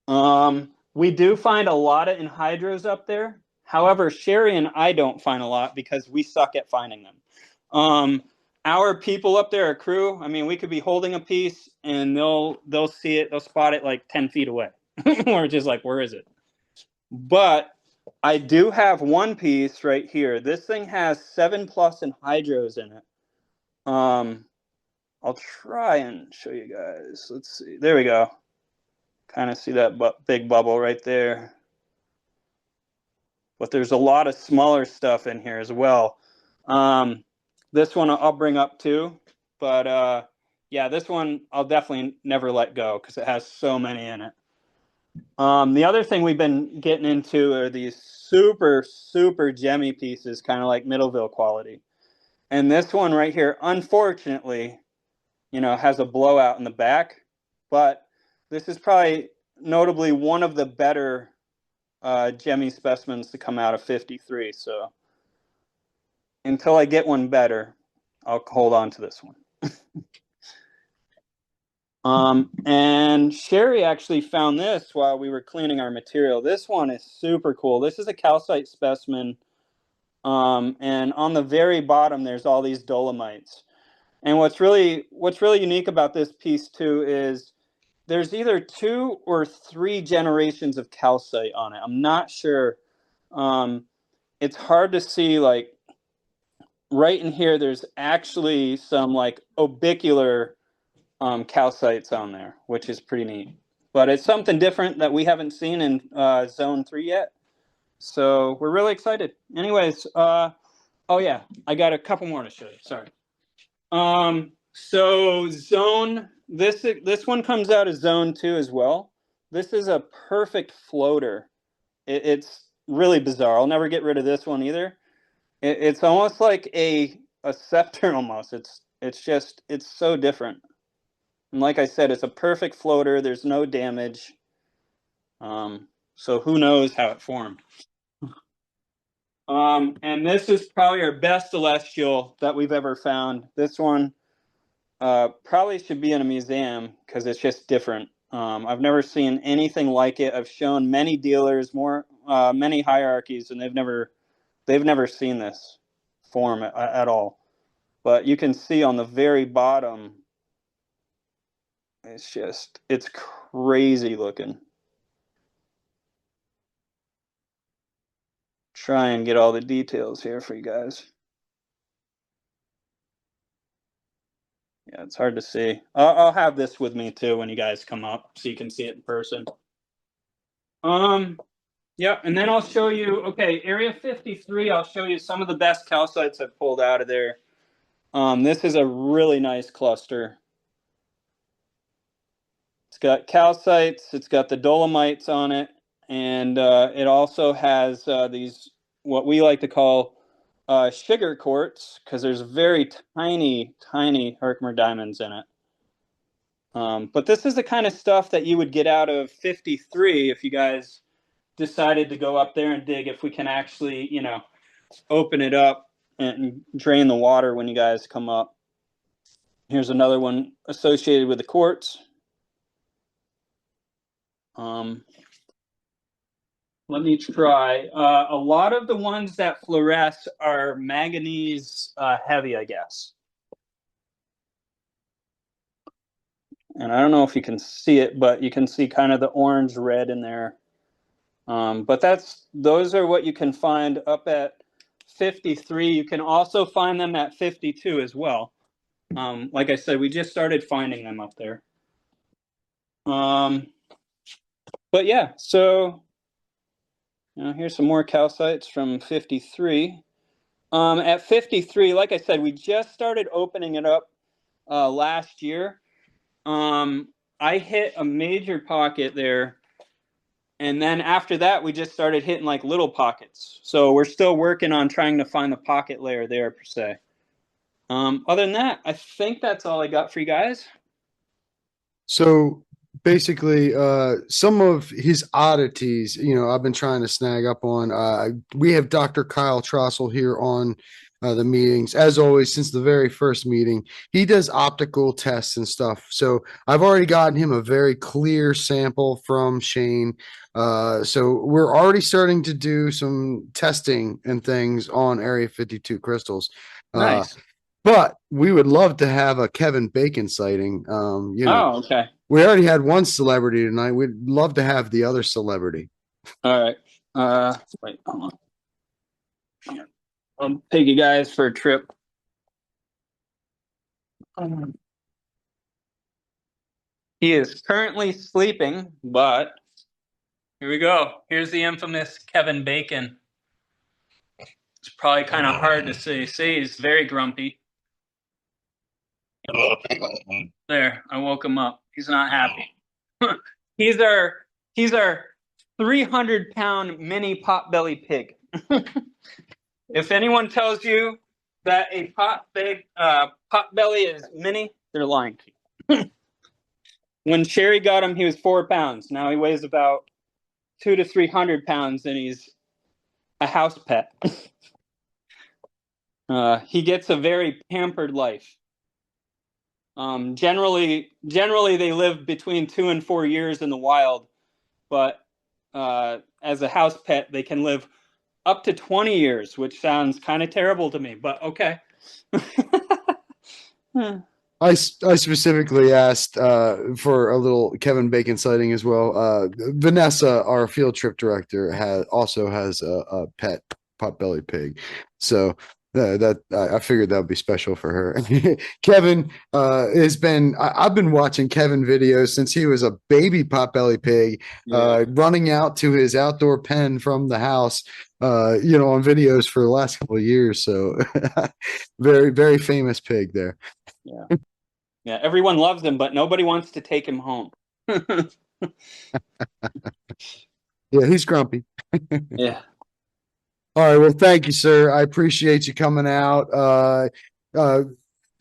We do find a lot of anhydros up there. However, Sherry and I don't find a lot because we suck at finding them. Our people up there, our crew, I mean, we could be holding a piece and they'll see it, they'll spot it like 10 feet away. We're just like, where is it? But I do have one piece right here. This thing has 7+ anhydros in it. I'll try and show you guys. Let's see. There we go. Kind of see that big bubble right there. But there's a lot of smaller stuff in here as well. This one I'll bring up too. But yeah, this one I'll definitely never let go because it has so many in it. The other thing we've been getting into are these super, super gemmy pieces, kind of like Middleville quality. And this one right here, unfortunately, you know, has a blowout in the back. But this is probably notably one of the better gemmy specimens to come out of 53. So until I get one better, I'll hold on to this one. And Sherry actually found this while we were cleaning our material. This one is super cool. This is a calcite specimen. And on the very bottom, there's all these dolomites. And what's really unique about this piece too is there's either 2 or 3 generations of calcite on it. I'm not sure. It's hard to see, like right in here, there's actually some like orbicular calcites on there, which is pretty neat. But it's something different that we haven't seen in zone 3 yet. So we're really excited. Anyways, oh yeah, I got a couple more to show you. Sorry. So zone, this one comes out of zone 2 as well. This is a perfect floater. It's really bizarre. I'll never get rid of this one either. It's almost like a scepter almost. It's so different. And like I said, it's a perfect floater. There's no damage. So who knows how it formed. And this is probably our best celestial that we've ever found. This one probably should be in a museum because it's just different. I've never seen anything like it. I've shown many dealers, many hierarchies, and they've never seen this form at all. But you can see on the very bottom, it's crazy looking. Try and get all the details here for you guys. Yeah, it's hard to see. I'll have this with me too when you guys come up so you can see it in person. Yeah, and then I'll show you, okay, Area 53, I'll show you some of the best calcites I've pulled out of there. This is a really nice cluster. It's got calcites, it's got the dolomites on it, and it also has these, what we like to call sugar quartz, because there's very tiny Herkimer diamonds in it. But this is the kind of stuff that you would get out of 53 if you guys decided to go up there and dig, if we can actually, you know, open it up and drain the water when you guys come up. Here's another one associated with the quartz. Let me try. A lot of the ones that fluoresce are manganese heavy, I guess. And I don't know if you can see it, but you can see kind of the orange red in there. But those are what you can find up at 53. You can also find them at 52 as well. Like I said, we just started finding them up there. But yeah, so here's some more calcites from 53. At 53, like I said, we just started opening it up last year. I hit a major pocket there, and then after that we just started hitting like little pockets, so we're still working on trying to find the pocket layer there per se. Other than that, I think that's all I got for you guys. So basically, some of his oddities, I've been trying to snag up on. We have Dr. Kyle Trossel here on the meetings, as always, since the very first meeting. He does optical tests and stuff. So I've already gotten him a very clear sample from Shane. So we're already starting to do some testing and things on Area 52 crystals. Nice. But we would love to have a Kevin Bacon sighting. Oh, okay. We already had one celebrity tonight. We'd love to have the other celebrity. All right. Wait, hold on. I'll take you guys for a trip. He is currently sleeping, but here we go. Here's the infamous Kevin Bacon. It's probably kind of hard to say. He's very grumpy. There, I woke him up. He's not happy. He's our 300-pound mini potbelly pig. If anyone tells you that a potbelly is mini, they're lying to you. When Sherry got him, he was 4 pounds. Now he weighs about 200 to 300 pounds, and he's a house pet. He gets a very pampered life. Generally they live between 2 and 4 years in the wild, but as a house pet, they can live up to 20 years, which sounds kind of terrible to me, but okay. I specifically asked for a little Kevin Bacon sighting as well. Vanessa, our field trip director, also has a pet potbelly pig, so that I figured that would be special for her. Kevin I've been watching Kevin videos since he was a baby potbelly pig, running out to his outdoor pen from the house, on videos for the last couple of years. So very, very famous pig there. Yeah, everyone loves him, but nobody wants to take him home. Yeah, he's grumpy. Yeah. All right. Well, thank you, sir. I appreciate you coming out.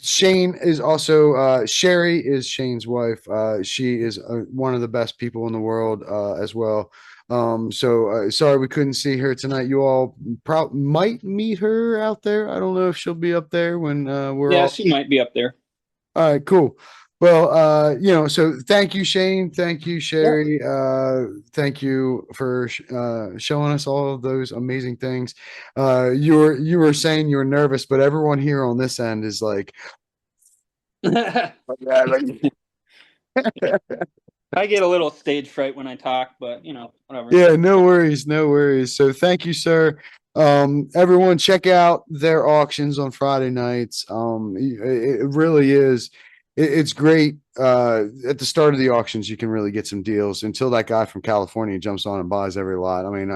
Shane is also Sherry is Shane's wife. She is one of the best people in the world as well. Sorry we couldn't see her tonight. You all might meet her out there. I don't know if she'll be up there when she might be up there. All right, cool. Well, so thank you, Shane. Thank you, Sherry. Thank you for showing us all of those amazing things. You were saying you were nervous, but everyone here on this end is like, I get a little stage fright when I talk, but whatever. Yeah, no worries, no worries. So thank you, sir. Everyone check out their auctions on Friday nights. It really is. It's great. At the start of the auctions, you can really get some deals until that guy from California jumps on and buys every lot. I mean,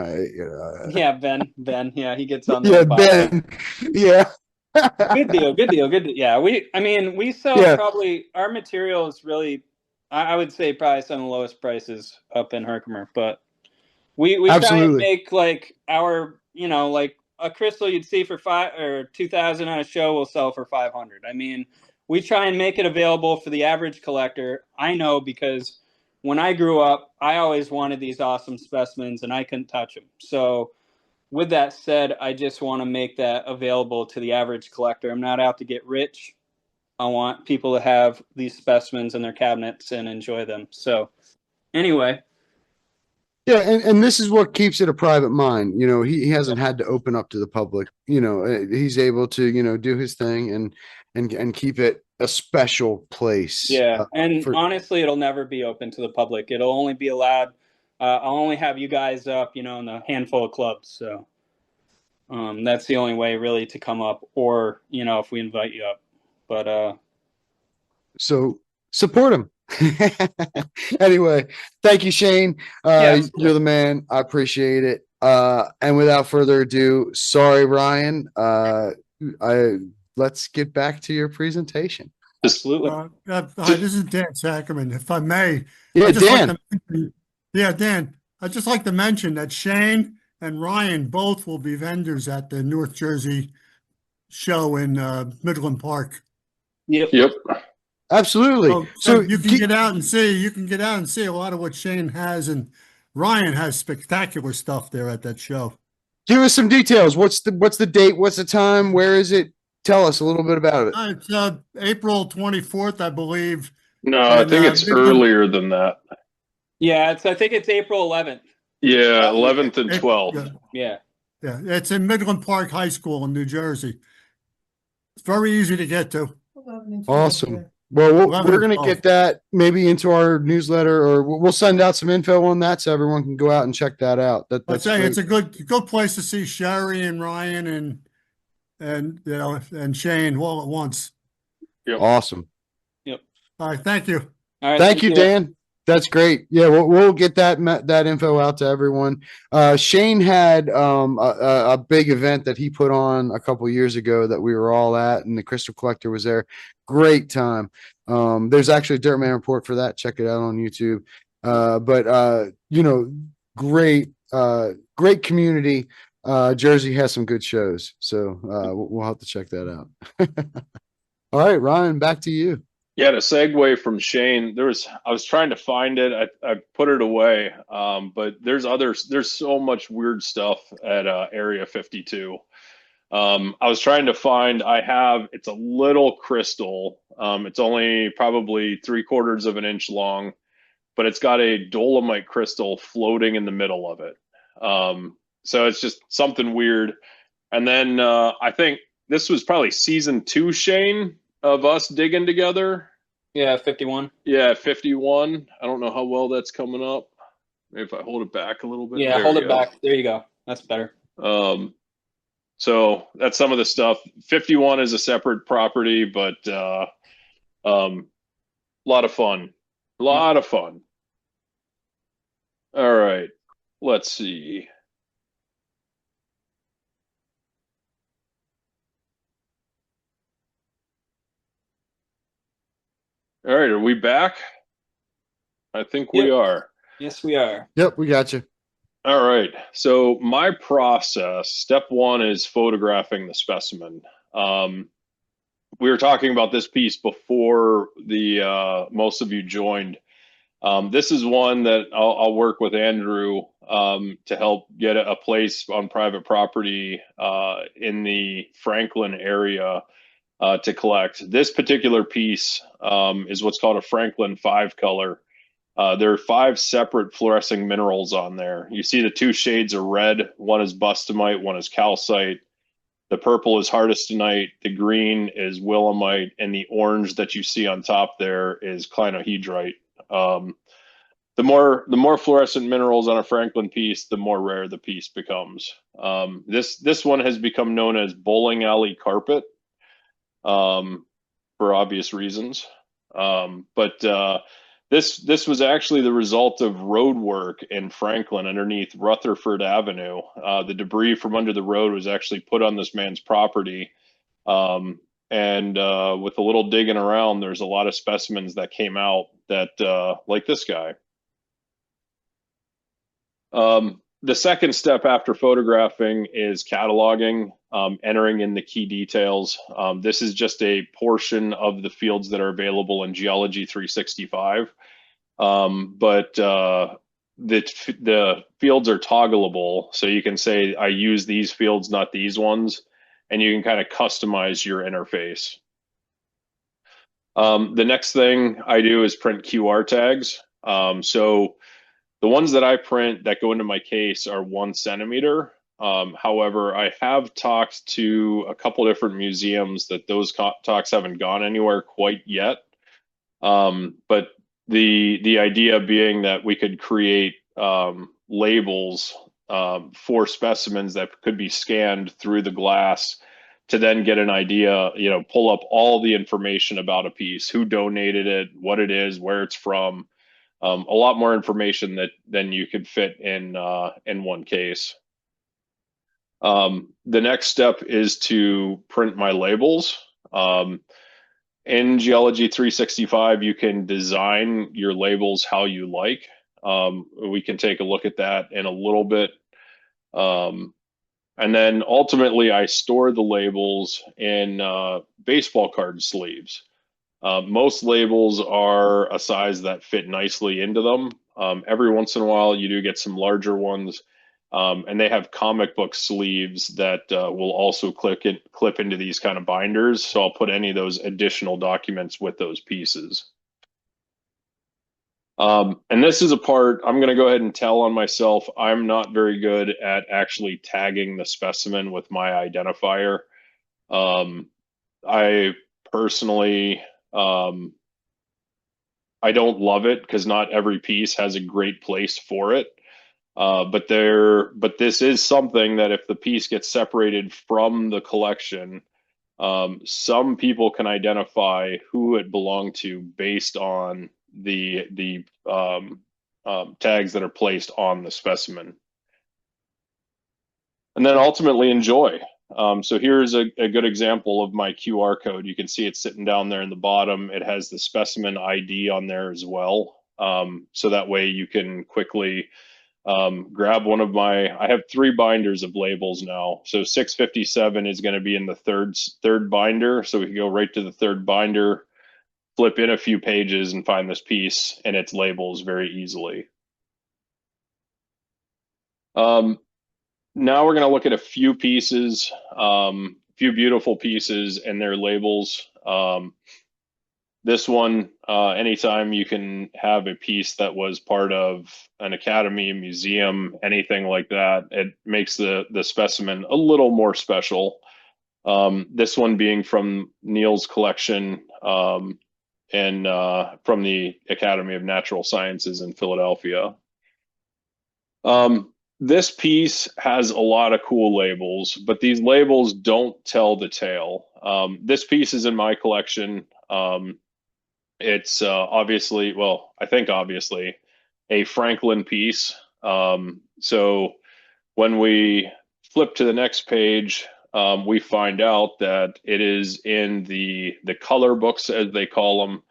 Ben. Yeah, he gets on. Yeah, Ben. Yeah. Good deal. Yeah, we sell probably our material is really, I would say probably some of the lowest prices up in Herkimer, but we try and make like our, like a crystal you'd see for $5,000 or $2,000 on a show will sell for $500. I mean, we try and make it available for the average collector. I know because when I grew up, I always wanted these awesome specimens and I couldn't touch them. So with that said, I just want to make that available to the average collector. I'm not out to get rich. I want people to have these specimens in their cabinets and enjoy them. So anyway. Yeah, and this is what keeps it a private mine. You know, he hasn't had to open up to the public. You know, he's able to, you know, do his thing and keep it a special place. Yeah, and honestly, it'll never be open to the public. It'll only be allowed. I'll only have you guys up, you know, in a handful of clubs. So that's the only way really to come up, or, you know, if we invite you up. But so support him. Anyway, thank you, Shane. You're the man. I appreciate it. And without further ado, sorry, Ryan. Let's get back to your presentation. Absolutely. Hi, this is Dan Sackerman. If I may, yeah, Dan. Dan. I'd just like to mention that Shane and Ryan both will be vendors at the North Jersey show in Midland Park. Yep. Absolutely. So you can get out and see. You can get out and see a lot of what Shane has, and Ryan has spectacular stuff there at that show. Give us some details. What's the date? What's the time? Where is it? Tell us a little bit about it. It's April 24th, I believe. No, I think it's earlier than that. Yeah, I think it's April 11th. Yeah, 11th and 12th. Yeah. Yeah, it's in Midland Park High School in New Jersey. It's very easy to get to. Awesome. Well, we're going to get that maybe into our newsletter, or we'll send out some info on that so everyone can go out and check that out. That's great. It's a good place to see Sherry and Ryan and you know, and Shane all at once. Yep. Awesome. Yep. All right. Thank you. All right. Thank you, Dan. That's great. Yeah, we'll get that info out to everyone. Shane had a big event that he put on a couple years ago that we were all at, and the Crystal Collector was there. Great time. There's actually a Dirtman report for that. Check it out on YouTube. But you know, great community. Jersey has some good shows, so we'll have to check that out. All right, Ryan, back to you. Yeah, to segue from Shane, I was trying to find it. I put it away. But there's so much weird stuff at Area 52. I was trying to find, it's a little crystal. It's only probably 3/4 of an inch long, but it's got a dolomite crystal floating in the middle of it. So it's just something weird. And then I think this was probably season 2, Shane, of us digging together. Yeah, 51. Yeah, 51. I don't know how well that's coming up. Maybe if I hold it back a little bit. Yeah, hold it back. There you go. That's better. So that's some of the stuff. 51 is a separate property, but a lot of fun. A lot of fun. All right. Let's see. All right, are we back? I think we are. Yes, we are. Yep, we got you. All right. So my process, step 1 is photographing the specimen. We were talking about this piece before the most of you joined. This is one that I'll work with Andrew to help get a place on private property in the Franklin area to collect. This particular piece is what's called a Franklin 5 color. There are 5 separate fluorescing minerals on there. You see the 2 shades are red. One is bustamite, one is calcite. The purple is hardestonite. The green is willemite, and the orange that you see on top there is clinohedrite. The more fluorescent minerals on a Franklin piece, the more rare the piece becomes. This one has become known as bowling alley carpet. For obvious reasons. But this was actually the result of road work in Franklin underneath Rutherford Avenue. The debris from under the road was actually put on this man's property. And with a little digging around, there's a lot of specimens that came out that, like this guy. the second step after photographing is cataloging, entering in the key details. This is just a portion of the fields that are available in Geology 365. But the fields are toggleable, so you can say I use these fields, not these ones, and you can kind of customize your interface. The next thing I do is print QR tags. So the ones that I print that go into my case are 1 centimeter. However, I have talked to a couple different museums that those talks haven't gone anywhere quite yet. But the idea being that we could create labels for specimens that could be scanned through the glass to then get an idea, pull up all the information about a piece, who donated it, what it is, where it's from, a lot more information than you could fit in one case. The next step is to print my labels. In Geology 365, you can design your labels how you like. We can take a look at that in a little bit. And then ultimately, I store the labels in baseball card sleeves. Most labels are a size that fit nicely into them. Every once in a while, you do get some larger ones. And they have comic book sleeves that will also clip into these kind of binders. So I'll put any of those additional documents with those pieces. And this is a part I'm going to go ahead and tell on myself. I'm not very good at actually tagging the specimen with my identifier. I personally, I don't love it because not every piece has a great place for it. But this is something that if the piece gets separated from the collection, some people can identify who it belonged to based on the tags that are placed on the specimen. And then ultimately enjoy. So here's a good example of my QR code. You can see it sitting down there in the bottom. It has the specimen ID on there as well. So that way you can quickly grab one of I have 3 binders of labels now. So 657 is going to be in the third binder. So we can go right to the 3rd binder, flip in a few pages and find this piece and its labels very easily. Now we're going to look at a few pieces, few beautiful pieces and their labels. This one, anytime you can have a piece that was part of an academy, a museum, anything like that, it makes the specimen a little more special. This one being from Neil's collection and from the Academy of Natural Sciences in Philadelphia. This piece has a lot of cool labels, but these labels don't tell the tale. This piece is in my collection. It's obviously, well, I think obviously, a Franklin piece. So when we flip to the next page, we find out that it is in the color books, as they call them,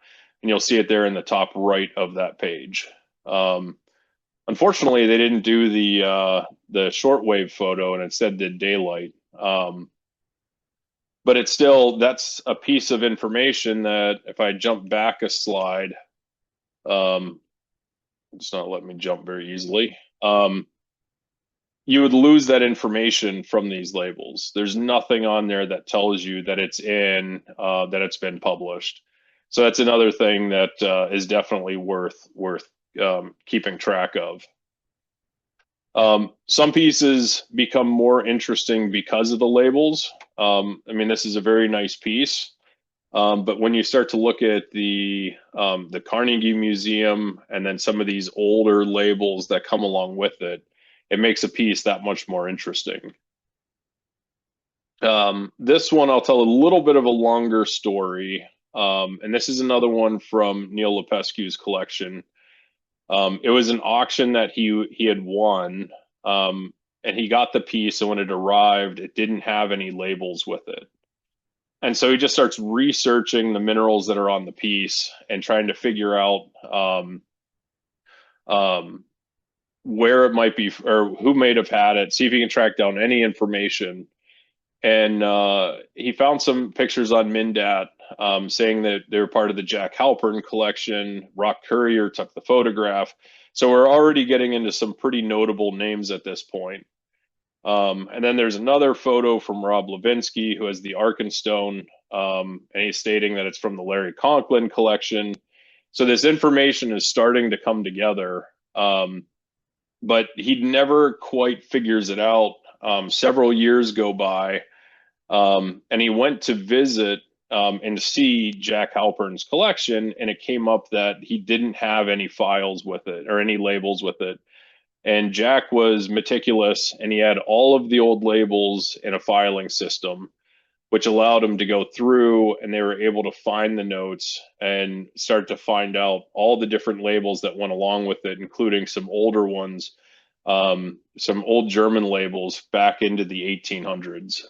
and you'll see it there in the top right of that page. Unfortunately, they didn't do the shortwave photo and instead did daylight. But it's still, that's a piece of information that if I jump back a slide, it's not letting me jump very easily. You would lose that information from these labels. There's nothing on there that tells you that it's that it's been published. So that's another thing that is definitely worth keeping track of. Some pieces become more interesting because of the labels. I mean, this is a very nice piece, but when you start to look at the Carnegie Museum and then some of these older labels that come along with it, it makes a piece that much more interesting. This one, I'll tell a little bit of a longer story, and this is another one from Neil Lepescu's collection. It was an auction that he had won, and he got the piece, and when it arrived, it didn't have any labels with it. And so he just starts researching the minerals that are on the piece and trying to figure out where it might be or who may have had it, see if he can track down any information. And he found some pictures on Mindat saying that they were part of the Jack Halpern collection. Rock Courier took the photograph. So we're already getting into some pretty notable names at this point. And then there's another photo from Rob Levinsky, who has the Arkenstone, and he's stating that it's from the Larry Conklin collection. So this information is starting to come together, but he never quite figures it out. Several years go by, and he went to visit and see Jack Halpern's collection, and it came up that he didn't have any files with it or any labels with it. And Jack was meticulous, and he had all of the old labels in a filing system, which allowed him to go through, and they were able to find the notes and start to find out all the different labels that went along with it, including some older ones, some old German labels back into the 1800s.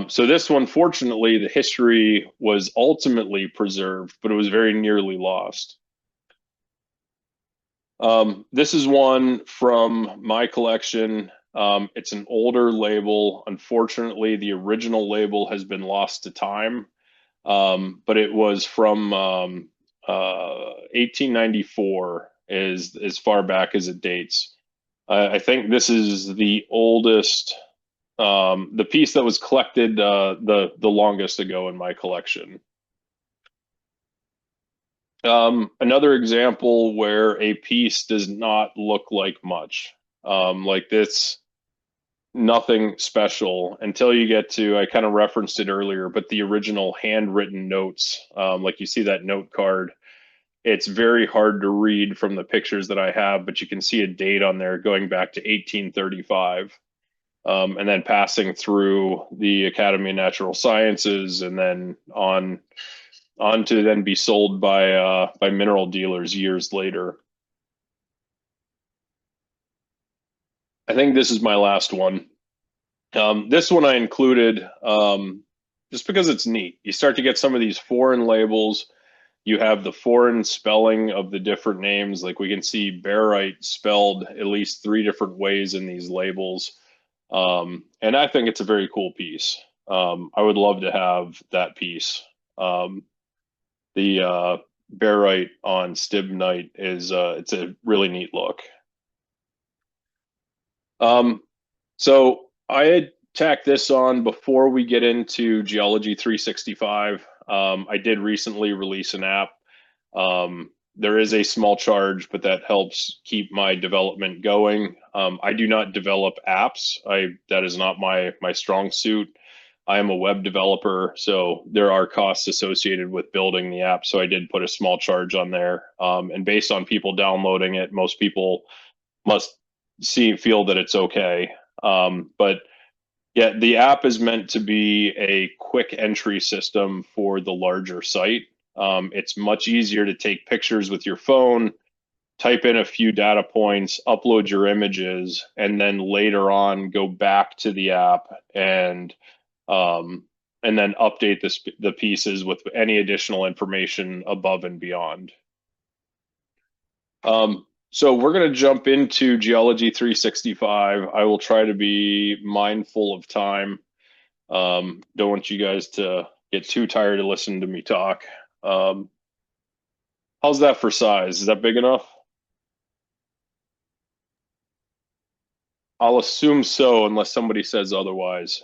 So this one, fortunately, the history was ultimately preserved, but it was very nearly lost. This is one from my collection. It's an older label. Unfortunately, the original label has been lost to time, but it was from 1894 as far back as it dates. I think this is the oldest, the piece that was collected the longest ago in my collection. Another example where a piece does not look like much, like this, nothing special until you get to, I kind of referenced it earlier, but the original handwritten notes, like you see that note card, it's very hard to read from the pictures that I have, but you can see a date on there going back to 1835, and then passing through the Academy of Natural Sciences and then on to then be sold by mineral dealers years later. I think this is my last one. This one I included just because it's neat. You start to get some of these foreign labels. You have the foreign spelling of the different names. Like we can see barite spelled at least 3 different ways in these labels. And I think it's a very cool piece. I would love to have that piece. The barite on stibnite is it's a really neat look. So I had tacked this on before we get into Geology 365. I did recently release an app. There is a small charge, but that helps keep my development going. I do not develop apps. That is not my strong suit. I am a web developer, so there are costs associated with building the app. So I did put a small charge on there. And based on people downloading it, most people must feel that it's okay. But yeah, the app is meant to be a quick entry system for the larger site. It's much easier to take pictures with your phone, type in a few data points, upload your images, and then later on go back to the app and then update the pieces with any additional information above and beyond. So we're going to jump into Geology 365. I will try to be mindful of time. Don't want you guys to get too tired to listen to me talk. How's that for size? Is that big enough? I'll assume so, unless somebody says otherwise.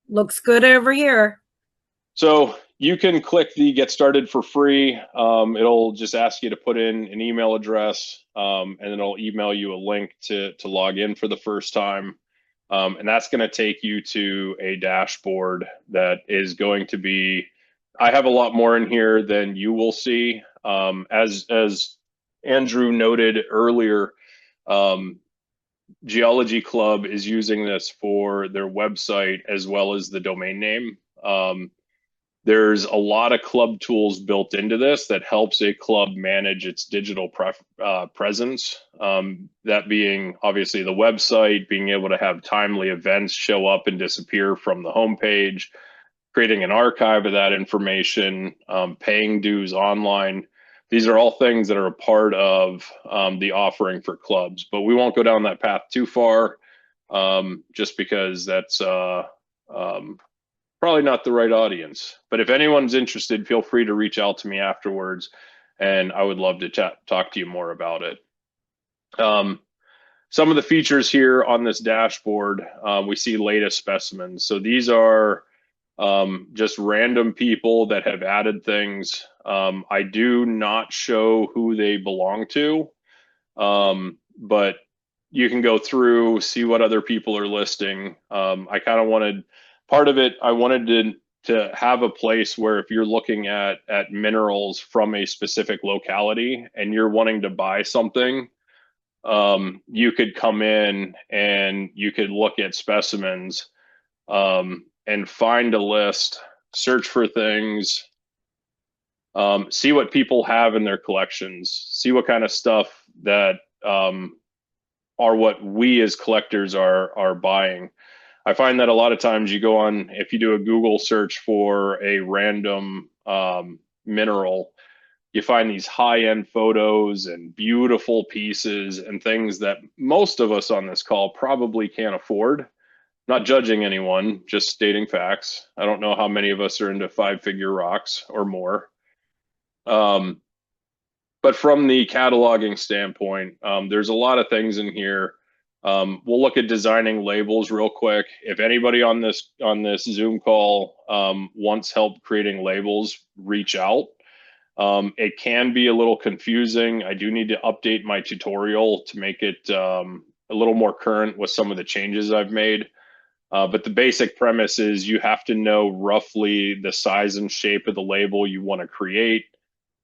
Looks good over here. So you can click the Get Started for free. It'll just ask you to put in an email address, and then it'll email you a link to log in for the first time. And that's going to take you to a dashboard that is going to be, I have a lot more in here than you will see. As Andrew noted earlier, Geology Club is using this for their website as well as the domain name. There's a lot of club tools built into this that helps a club manage its digital presence. That being obviously the website, being able to have timely events show up and disappear from the homepage, creating an archive of that information, paying dues online. these are all things that are a part of the offering for clubs, but we won't go down that path too far, just because that's probably not the right audience. But if anyone's interested, feel free to reach out to me afterwards, and I would love to talk to you more about it. Some of the features here on this dashboard, we see latest specimens. So these are just random people that have added things. I do not show who they belong to, but you can go through, see what other people are listing. I kind of wanted, part of it, I wanted to have a place where if you're looking at minerals from a specific locality and you're wanting to buy something, you could come in and you could look at specimens and find a list, search for things, see what people have in their collections, see what kind of stuff that are what we as collectors are buying. I find that a lot of times you go on, if you do a Google search for a random mineral, you find these high-end photos and beautiful pieces and things that most of us on this call probably can't afford. Not judging anyone, just stating facts. I don't know how many of us are into 5-figure rocks or more. But from the cataloging standpoint, there's a lot of things in here. We'll look at designing labels real quick. If anybody on this Zoom call wants help creating labels, reach out. It can be a little confusing. I do need to update my tutorial to make it a little more current with some of the changes I've made. But the basic premise is you have to know roughly the size and shape of the label you want to create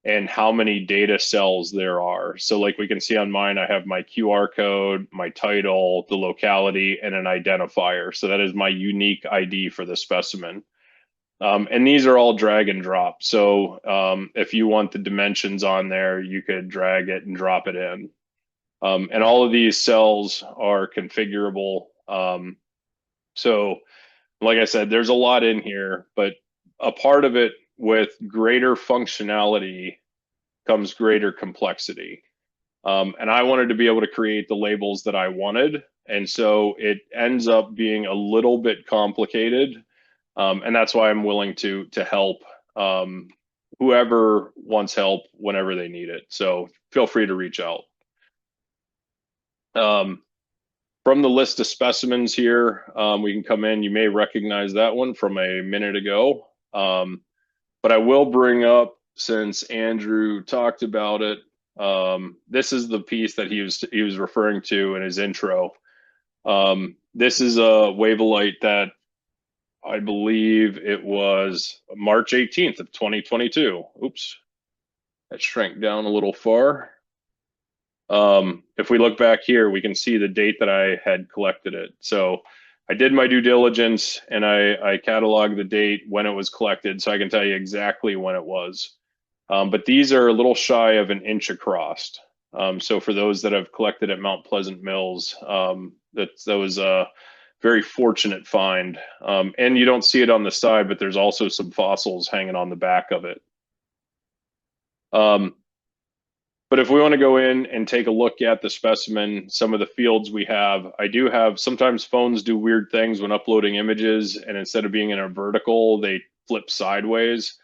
and how many data cells there are. So like we can see on mine, I have my QR code, my title, the locality, and an identifier. So that is my unique ID for the specimen. And these are all drag and drop. So if you want the dimensions on there, you could drag it and drop it in. And all of these cells are configurable. So like I said, there's a lot in here, but a part of it with greater functionality comes greater complexity. And I wanted to be able to create the labels that I wanted. And so it ends up being a little bit complicated. And that's why I'm willing to help whoever wants help whenever they need it. So feel free to reach out. From the list of specimens here, we can come in. You may recognize that one from a minute ago. But I will bring up, since Andrew talked about it, this is the piece that he was referring to in his intro. This is a wavellite that I believe it was March 18th of 2022. Oops, that shrank down a little far. If we look back here, we can see the date that I had collected it. So I did my due diligence and I cataloged the date when it was collected, so I can tell you exactly when it was. But these are a little shy of an inch across. So for those that have collected at Mount Pleasant Mills, that was a very fortunate find. And you don't see it on the side, but there's also some fossils hanging on the back of it. But if we want to go in and take a look at the specimen, some of the fields we have, I do have, sometimes phones do weird things when uploading images, and instead of being in a vertical, they flip sideways.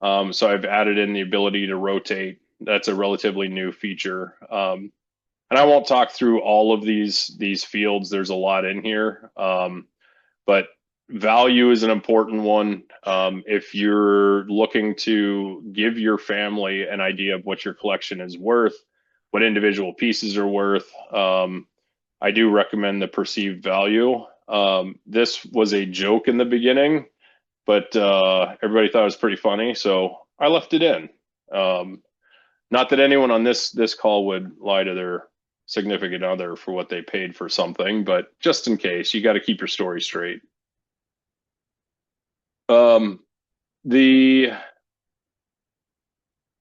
So I've added in the ability to rotate. That's a relatively new feature. And I won't talk through all of these fields. There's a lot in here. But value is an important one. If you're looking to give your family an idea of what your collection is worth, what individual pieces are worth, I do recommend the perceived value. This was a joke in the beginning, but everybody thought it was pretty funny, so I left it in. Not that anyone on this call would lie to their significant other for what they paid for something, but just in case, you got to keep your story straight.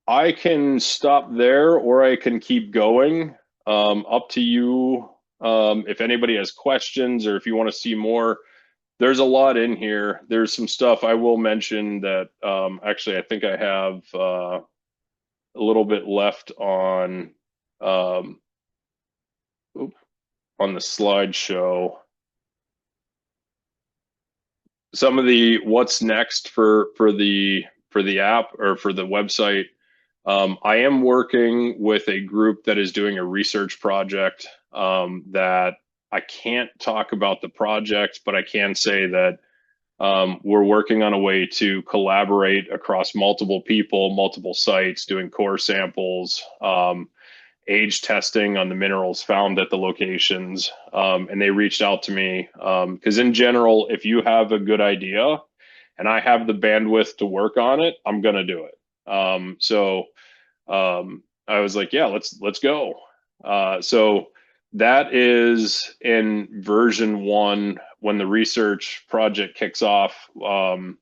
I can stop there or I can keep going. Up to you. If anybody has questions or if you want to see more, there's a lot in here. There's some stuff I will mention that actually I think I have a little bit left on the slideshow. Some of the what's next for the app or for the website. I am working with a group that is doing a research project that I can't talk about the project, but I can say that we're working on a way to collaborate across multiple people, multiple sites, doing core samples, age testing on the minerals found at the locations. And they reached out to me because in general, if you have a good idea and I have the bandwidth to work on it, I'm going to do it. So I was like, yeah, let's go. So that is in version 1. When the research project kicks off, I'll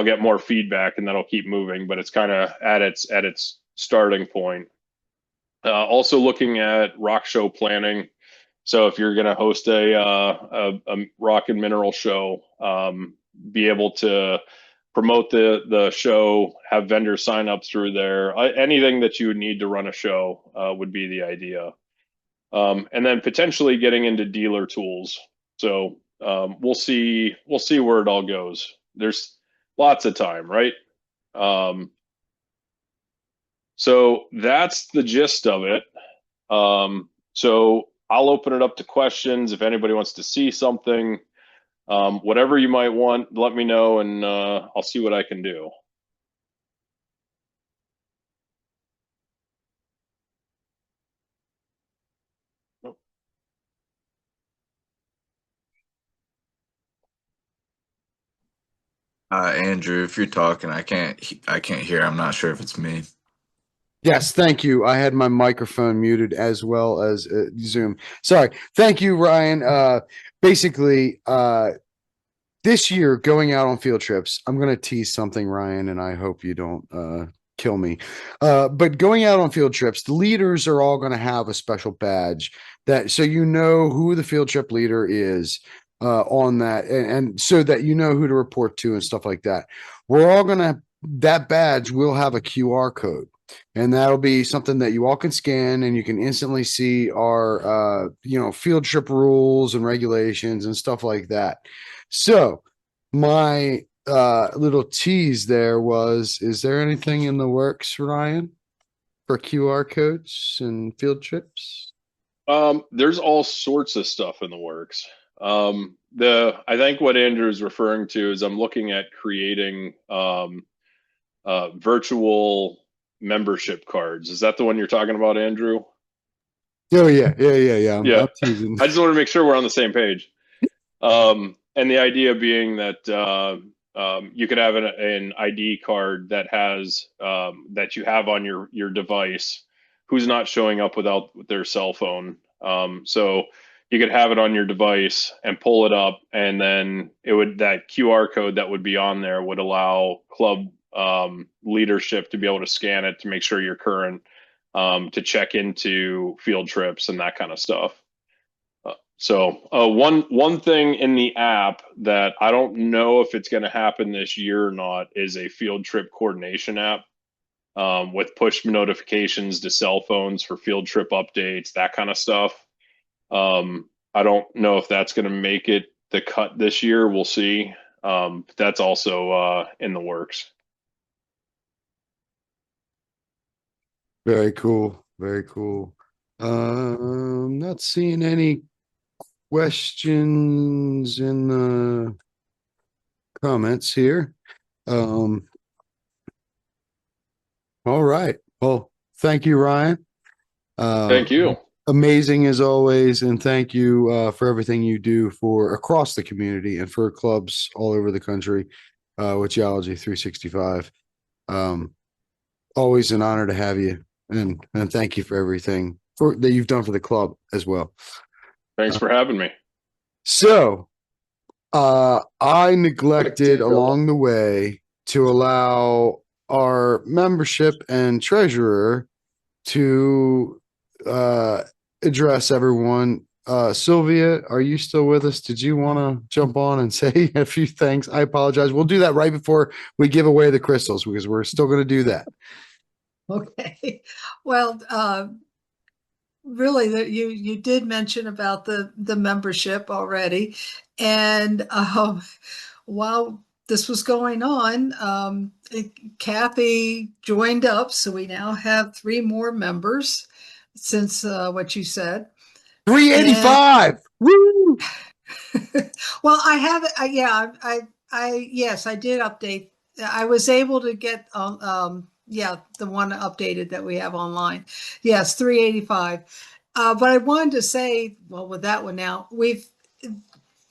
get more feedback and that'll keep moving, but it's kind of at its starting point. Also looking at rock show planning. So if you're going to host a rock and mineral show, be able to promote the show, have vendors sign up through there. Anything that you would need to run a show would be the idea. And then potentially getting into dealer tools. So we'll see where it all goes. There's lots of time, right? So that's the gist of it. So I'll open it up to questions. If anybody wants to see something, whatever you might want, let me know, and I'll see what I can do. Andrew, if you're talking, I can't hear. I'm not sure if it's me. Yes, thank you. I had my microphone muted as well as Zoom. Sorry. Thank you, Ryan. Basically, this year going out on field trips, I'm going to tease something, Ryan, and I hope you don't kill me. But going out on field trips, the leaders are all going to have a special badge so you know who the field trip leader is on that, and so that you know who to report to and stuff like that. We're all going to, that badge will have a QR code. And that'll be something that you all can scan, and you can instantly see our, field trip rules and regulations and stuff like that. So my little tease there is there anything in the works, Ryan, for QR codes and field trips? There's all sorts of stuff in the works. I think what Andrew is referring to is I'm looking at creating virtual membership cards. Is that the one you're talking about, Andrew? Oh yeah. I'm teasing. I just want to make sure we're on the same page. And the idea being that you could have an ID card that has that you have on your device who's not showing up without their cell phone. So you could have it on your device and pull it up, and then that QR code that would be on there would allow club leadership to be able to scan it to make sure you're current, to check into field trips and that kind of stuff. So one thing in the app that I don't know if it's going to happen this year or not is a field trip coordination app with push notifications to cell phones for field trip updates, that kind of stuff. I don't know if that's going to make it the cut this year. We'll see. But that's also in the works. Very cool. Very cool. Not seeing any questions in the comments here. All right. Well, thank you, Ryan. Thank you. Amazing as always, and thank you for everything you do for across the community and for clubs all over the country with Geology 365. Always an honor to have you, and thank you for everything that you've done for the club as well. Thanks for having me. So, I neglected along the way to allow our membership and treasurer to address everyone. Sylvia, are you still with us? Did you want to jump on and say a few things? I apologize. We'll do that right before we give away the crystals because we're still going to do that. Okay. Well, really, you did mention about the membership already, and while this was going on, Kathy joined up, so we now have 3 more members since what you said. 385. Woo! Well, I have, yeah, yes, I did update. I was able to get, yeah, the one updated that we have online. Yes, 385. But I wanted to say, well, with that one now,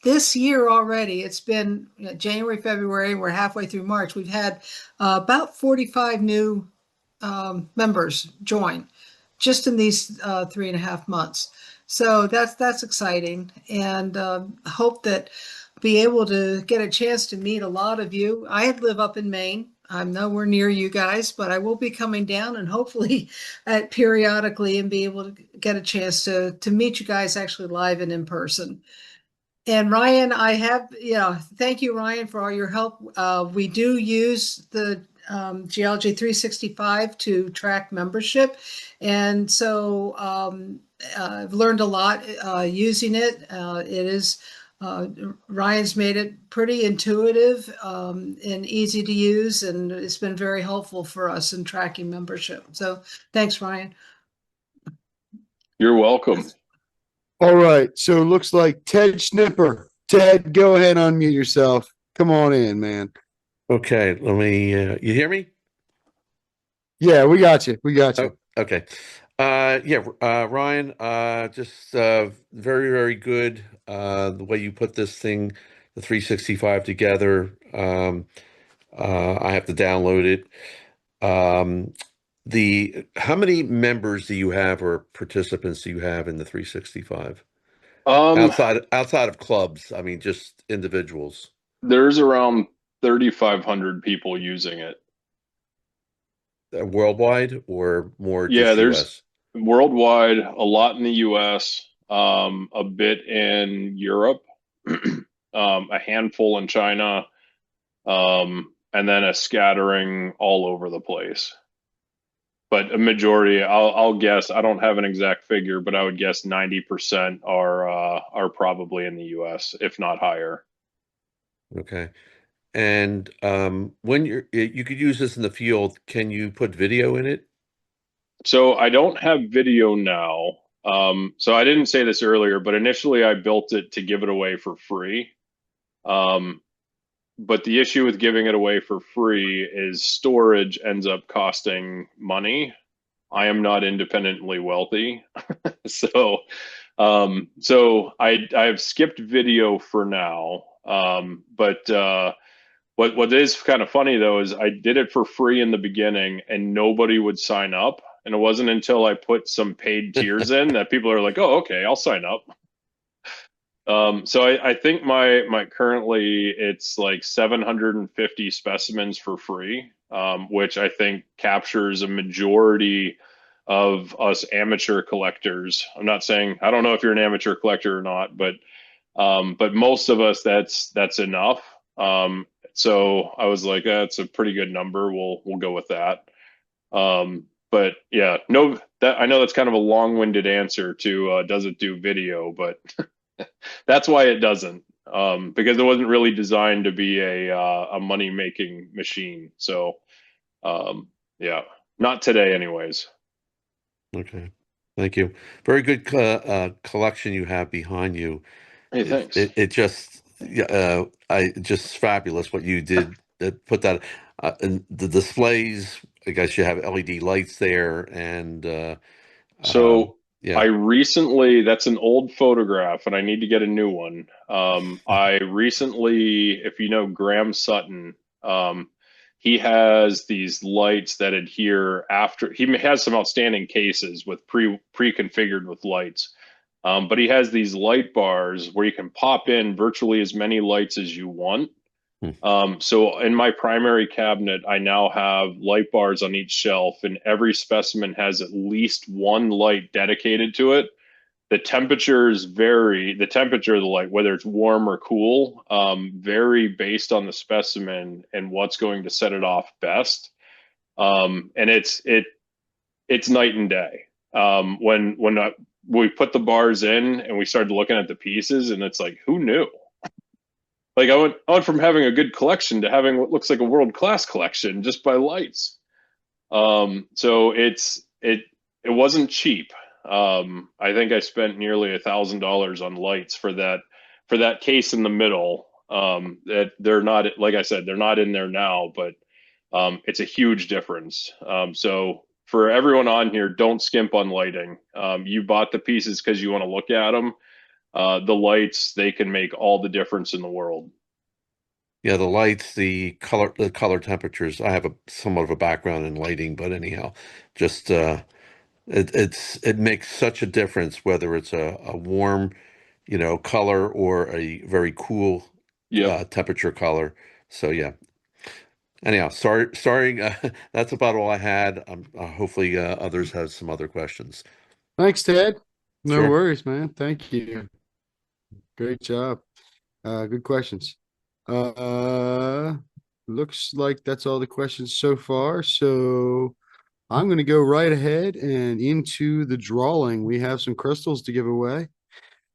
this year already, it's been January, February, we're halfway through March. We've had about 45 new members join just in these 3.5 months. So that's exciting, and hope that be able to get a chance to meet a lot of you. I live up in Maine. I'm nowhere near you guys, but I will be coming down and hopefully periodically and be able to get a chance to meet you guys actually live and in person. And Ryan, thank you, Ryan, for all your help. We do use the Geology 365 to track membership. And so I've learned a lot using it. Ryan's made it pretty intuitive and easy to use, and it's been very helpful for us in tracking membership. So thanks, Ryan. You're welcome. All right. So it looks like Ted Schnipper. Ted, go ahead and unmute yourself. Come on in, man. Okay. Let me, you hear me? Yeah, we got you. We got you. Oh, okay. Ryan, just very, very good. The way you put this thing, the 365 together. I have to download it. How many members do you have or participants do you have in the 365? Outside of clubs, I mean, just individuals. There's around 3,500 people using it. Worldwide or more Yeah, just there's US? Worldwide, a lot in the US, a bit in Europe, a handful in China, and then a scattering all over the place. But a majority, I'll guess, I don't have an exact figure, but I would guess 90% are probably in the US, if not higher. Okay. And when you could use this in the field, can you put video in it? So I don't have video now. So I didn't say this earlier, but initially I built it to give it away for free. But the issue with giving it away for free is storage ends up costing money. I am not independently wealthy. So I've skipped video for now. But what is kind of funny though is I did it for free in the beginning and nobody would sign up. And it wasn't until I put some paid tiers in that people are like, oh, okay, I'll sign up. So I think my currently it's like 750 specimens for free, which I think captures a majority of us amateur collectors. I'm not saying, I don't know if you're an amateur collector or not, but most of us that's enough. So I was like, that's a pretty good number. We'll go with that. But yeah, no, that I know that's kind of a long-winded answer to does it do video, but that's why it doesn't, because it wasn't really designed to be a money-making machine. So yeah, not today anyways. Okay, thank you. Very good collection you have behind you. Hey, thanks. It just just fabulous what you did. Put that and the displays. I guess you have LED lights there, and so yeah. I recently, that's an old photograph, and I need to get a new one. I recently, if you know Graham Sutton, he has these lights that adhere after. He has some outstanding cases with pre-configured with lights. But he has these light bars where you can pop in virtually as many lights as you want. So in my primary cabinet, I now have light bars on each shelf, and every specimen has at least one light dedicated to it. The temperatures vary, the temperature of the light, whether it's warm or cool, vary based on the specimen and what's going to set it off best. And it's night and day. When we put the bars in and we started looking at the pieces, and it's like, who knew? Like I went from having a good collection to having what looks like a world-class collection just by lights. So it wasn't cheap. I think I spent nearly $1,000 on lights for that case in the middle. That they're not, like I said, they're not in there now, but it's a huge difference. So for everyone on here, don't skimp on lighting. You bought the pieces because you want to look at them. The lights, they can make all the difference in the world. Yeah, the lights, the color temperatures. I have somewhat of a background in lighting, but anyhow, just it makes such a difference whether it's a warm, color or a very cool temperature color. So yeah. Anyhow, sorry. That's about all I had. Hopefully, others have some other questions. Thanks, Ted. No Sure. worries, man. Thank you. Great job. Good questions. Looks like that's all the questions so far. So I'm going to go right ahead and into the drawing. We have some crystals to give away.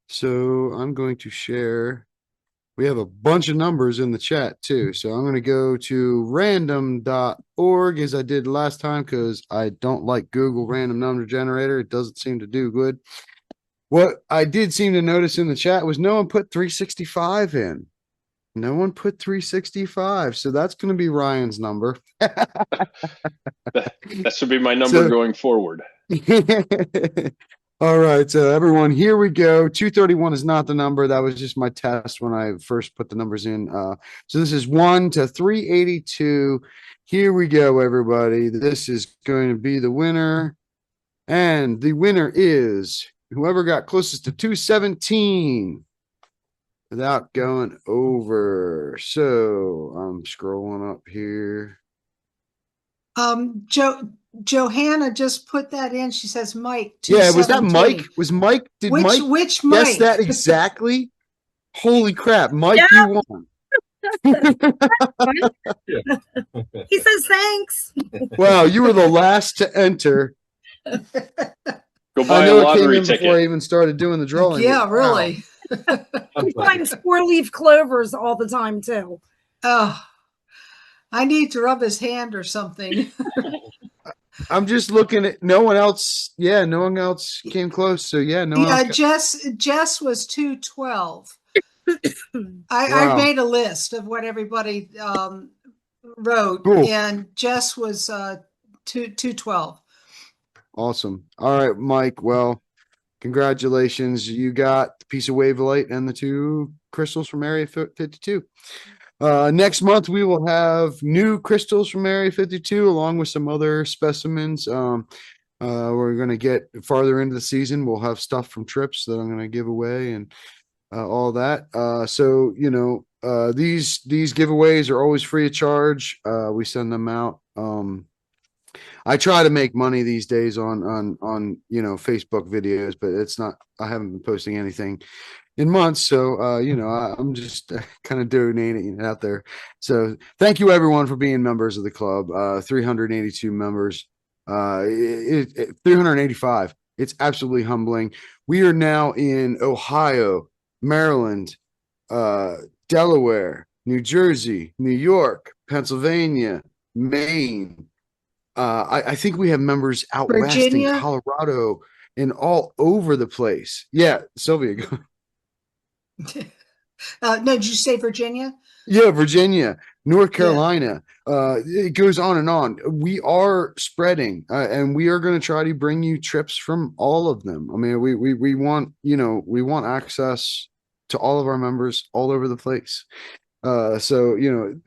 So I'm going to share. We have a bunch of numbers in the chat too. So I'm going to go to random.org as I did last time because I don't like Google random number generator. It doesn't seem to do good. What I did seem to notice in the chat was no one put 365 in. No one put 365. So that's going to be Ryan's number. That should be my number going forward. All right. So everyone, here we go. 231 is not the number. That was just my test when I first put the numbers in. So this is 1 to 382. Here we go, everybody. This is going to be the winner. And the winner is whoever got closest to 217 without going over. So I'm scrolling up here. Johanna just put that in. She says Mike. Yeah, was that Mike? Was Mike? Did Mike which guess Mike? that exactly? Holy crap, Mike, you won. He says thanks. Wow, you were the last to enter. Go buy a lottery ticket before I even started doing the drawing. Yeah, really. He finds 4-leaf clovers all the time too. Oh, I need to rub his hand or something. I'm just looking at no one else. Yeah, no one else came close. So yeah, no one else. Jess was 212. I made a list of what everybody wrote, cool. And Jess was 212. Awesome. All right, Mike. Well, congratulations. You got the piece of wavelite and the 2 crystals from Area 52. Next month, we will have new crystals from Area 52 along with some other specimens. We're going to get farther into the season. We'll have stuff from trips that I'm going to give away and all that. So, these giveaways are always free of charge. We send them out. I try to make money these days on Facebook videos, but it's not, I haven't been posting anything in months. So, I'm just kind of donating it out there. So thank you everyone for being members of the club. 382 members, 385. It's absolutely humbling. We are now in Ohio, Maryland, Delaware, New Jersey, New York, Pennsylvania, Maine. I think we have members out Virginia? west in Colorado and all over the place. Yeah, Sylvia, go. No, did you say Virginia? Yeah, Virginia, North Carolina. Yeah. It goes on and on. We are spreading, and we are going to try to bring you trips from all of them. I mean, we want access to all of our members all over the place. So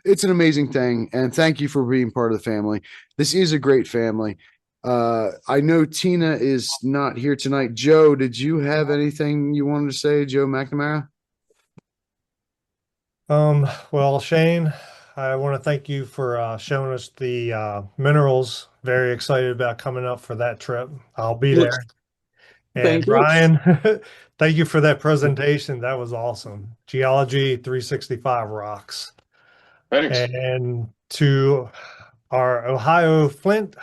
it's an amazing thing, and thank you for being part of the family. This is a great family. I know Tina is not here tonight. Joe, did you have anything you wanted to say, Joe McNamara? Well, Shane, I want to thank you for showing us the minerals. Very excited about coming up for that trip. I'll be there. And Ryan, thank you for that presentation. That was awesome. Geology 365 rocks. Thanks. And to our Ohio Flint,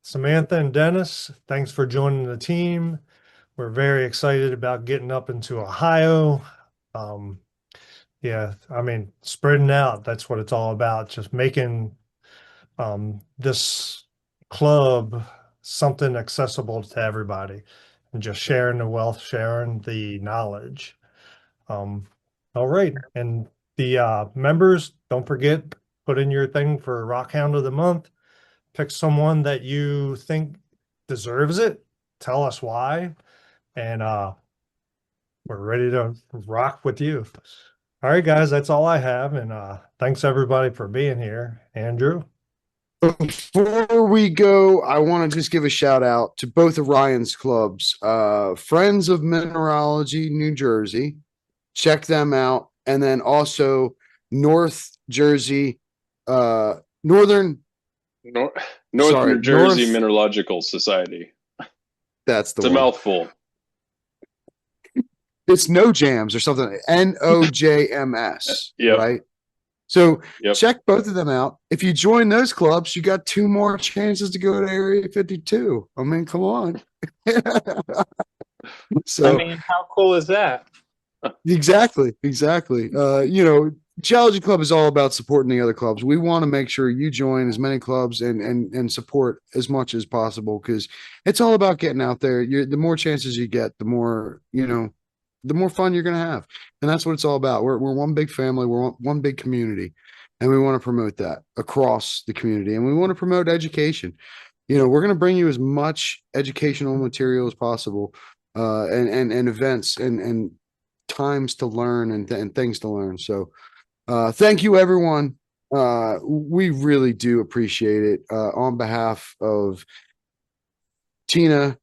Samantha and Dennis, thanks for joining the team. We're very excited about getting up into Ohio. Yeah, I mean, spreading out, that's what it's all about. Just making this club something accessible to everybody and just sharing the wealth, sharing the knowledge. All right. And the members, don't forget, put in your thing for Rock Hound of the Month. Pick someone that you think deserves it. Tell us why. And we're ready to rock with you. All right, guys, that's all I have. And thanks everybody for being here. Andrew. Before we go, I want to just give a shout out to both of Ryan's clubs, Friends of Mineralogy, New Jersey. Check them out. And then also North Jersey, Northern New Jersey Mineralogical Society. That's the it's one. A mouthful. It's No Jams or something. NOJMS. Yep. Right. So check both of them out. If you join those clubs, you got 2 more chances to go to Area 52. I mean, come on. So I mean, how cool is that? Exactly. You know, Geology Club is all about supporting the other clubs. We want to make sure you join as many clubs and support as much as possible, because it's all about getting out there. The more chances you get, the more, you know, the more fun you're going to have. And that's what it's all about. We're one big family. We're one big community, and we want to promote that across the community. And we want to promote education. You know, we're going to bring you as much educational material as possible, and events and times to learn and things to learn. So thank you, everyone. We really do appreciate it. On behalf of Tina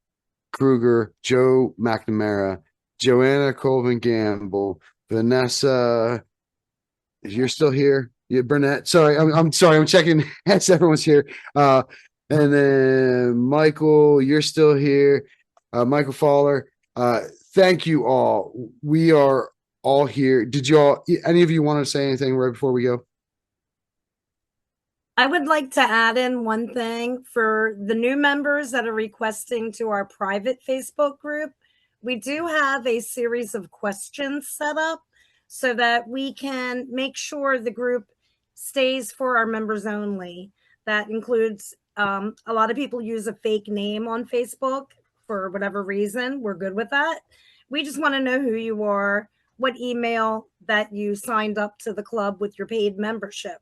Kruger, Joe McNamara, Joanna Colvin Gamble, Vanessa, if you're still here, Burnett. Sorry, I'm sorry. I'm checking as everyone's here. And then Michael, you're still here. Michael Fowler. Thank you all. We are all here. Did any of you want to say anything right before we go? I would like to add in one thing for the new members that are requesting to our private Facebook group. We do have a series of questions set up so that we can make sure the group stays for our members only. That includes a lot of people use a fake name on Facebook for whatever reason. We're good with that. We just want to know who you are, what email that you signed up to the club with your paid membership.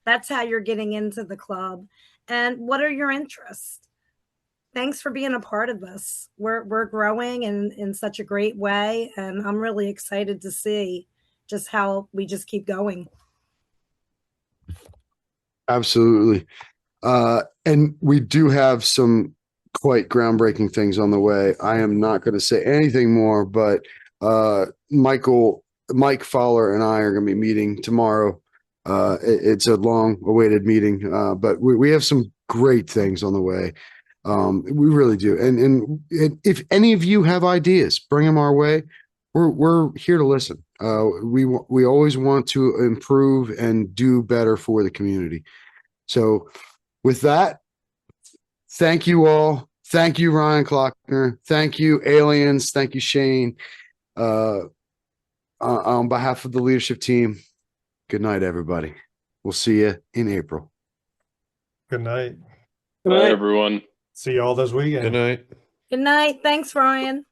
That's how you're getting into the club. And what are your interests? Thanks for being a part of this. We're growing in such a great way, and I'm really excited to see just how we just keep going. Absolutely. And we do have some quite groundbreaking things on the way. I am not going to say anything more, but Mike Fowler and I are going to be meeting tomorrow. It's a long awaited meeting, but we have some great things on the way. We really do. And if any of you have ideas, bring them our way. We're here to listen. We always want to improve and do better for the community. So with that, thank you all. Thank you, Ryan Klockner. Thank you, Aliens. Thank you, Shane. On behalf of the leadership team, good night, everybody. We'll see you in April. Good night. Good night, everyone. See you all this weekend. Good night. Good night. Thanks, Ryan.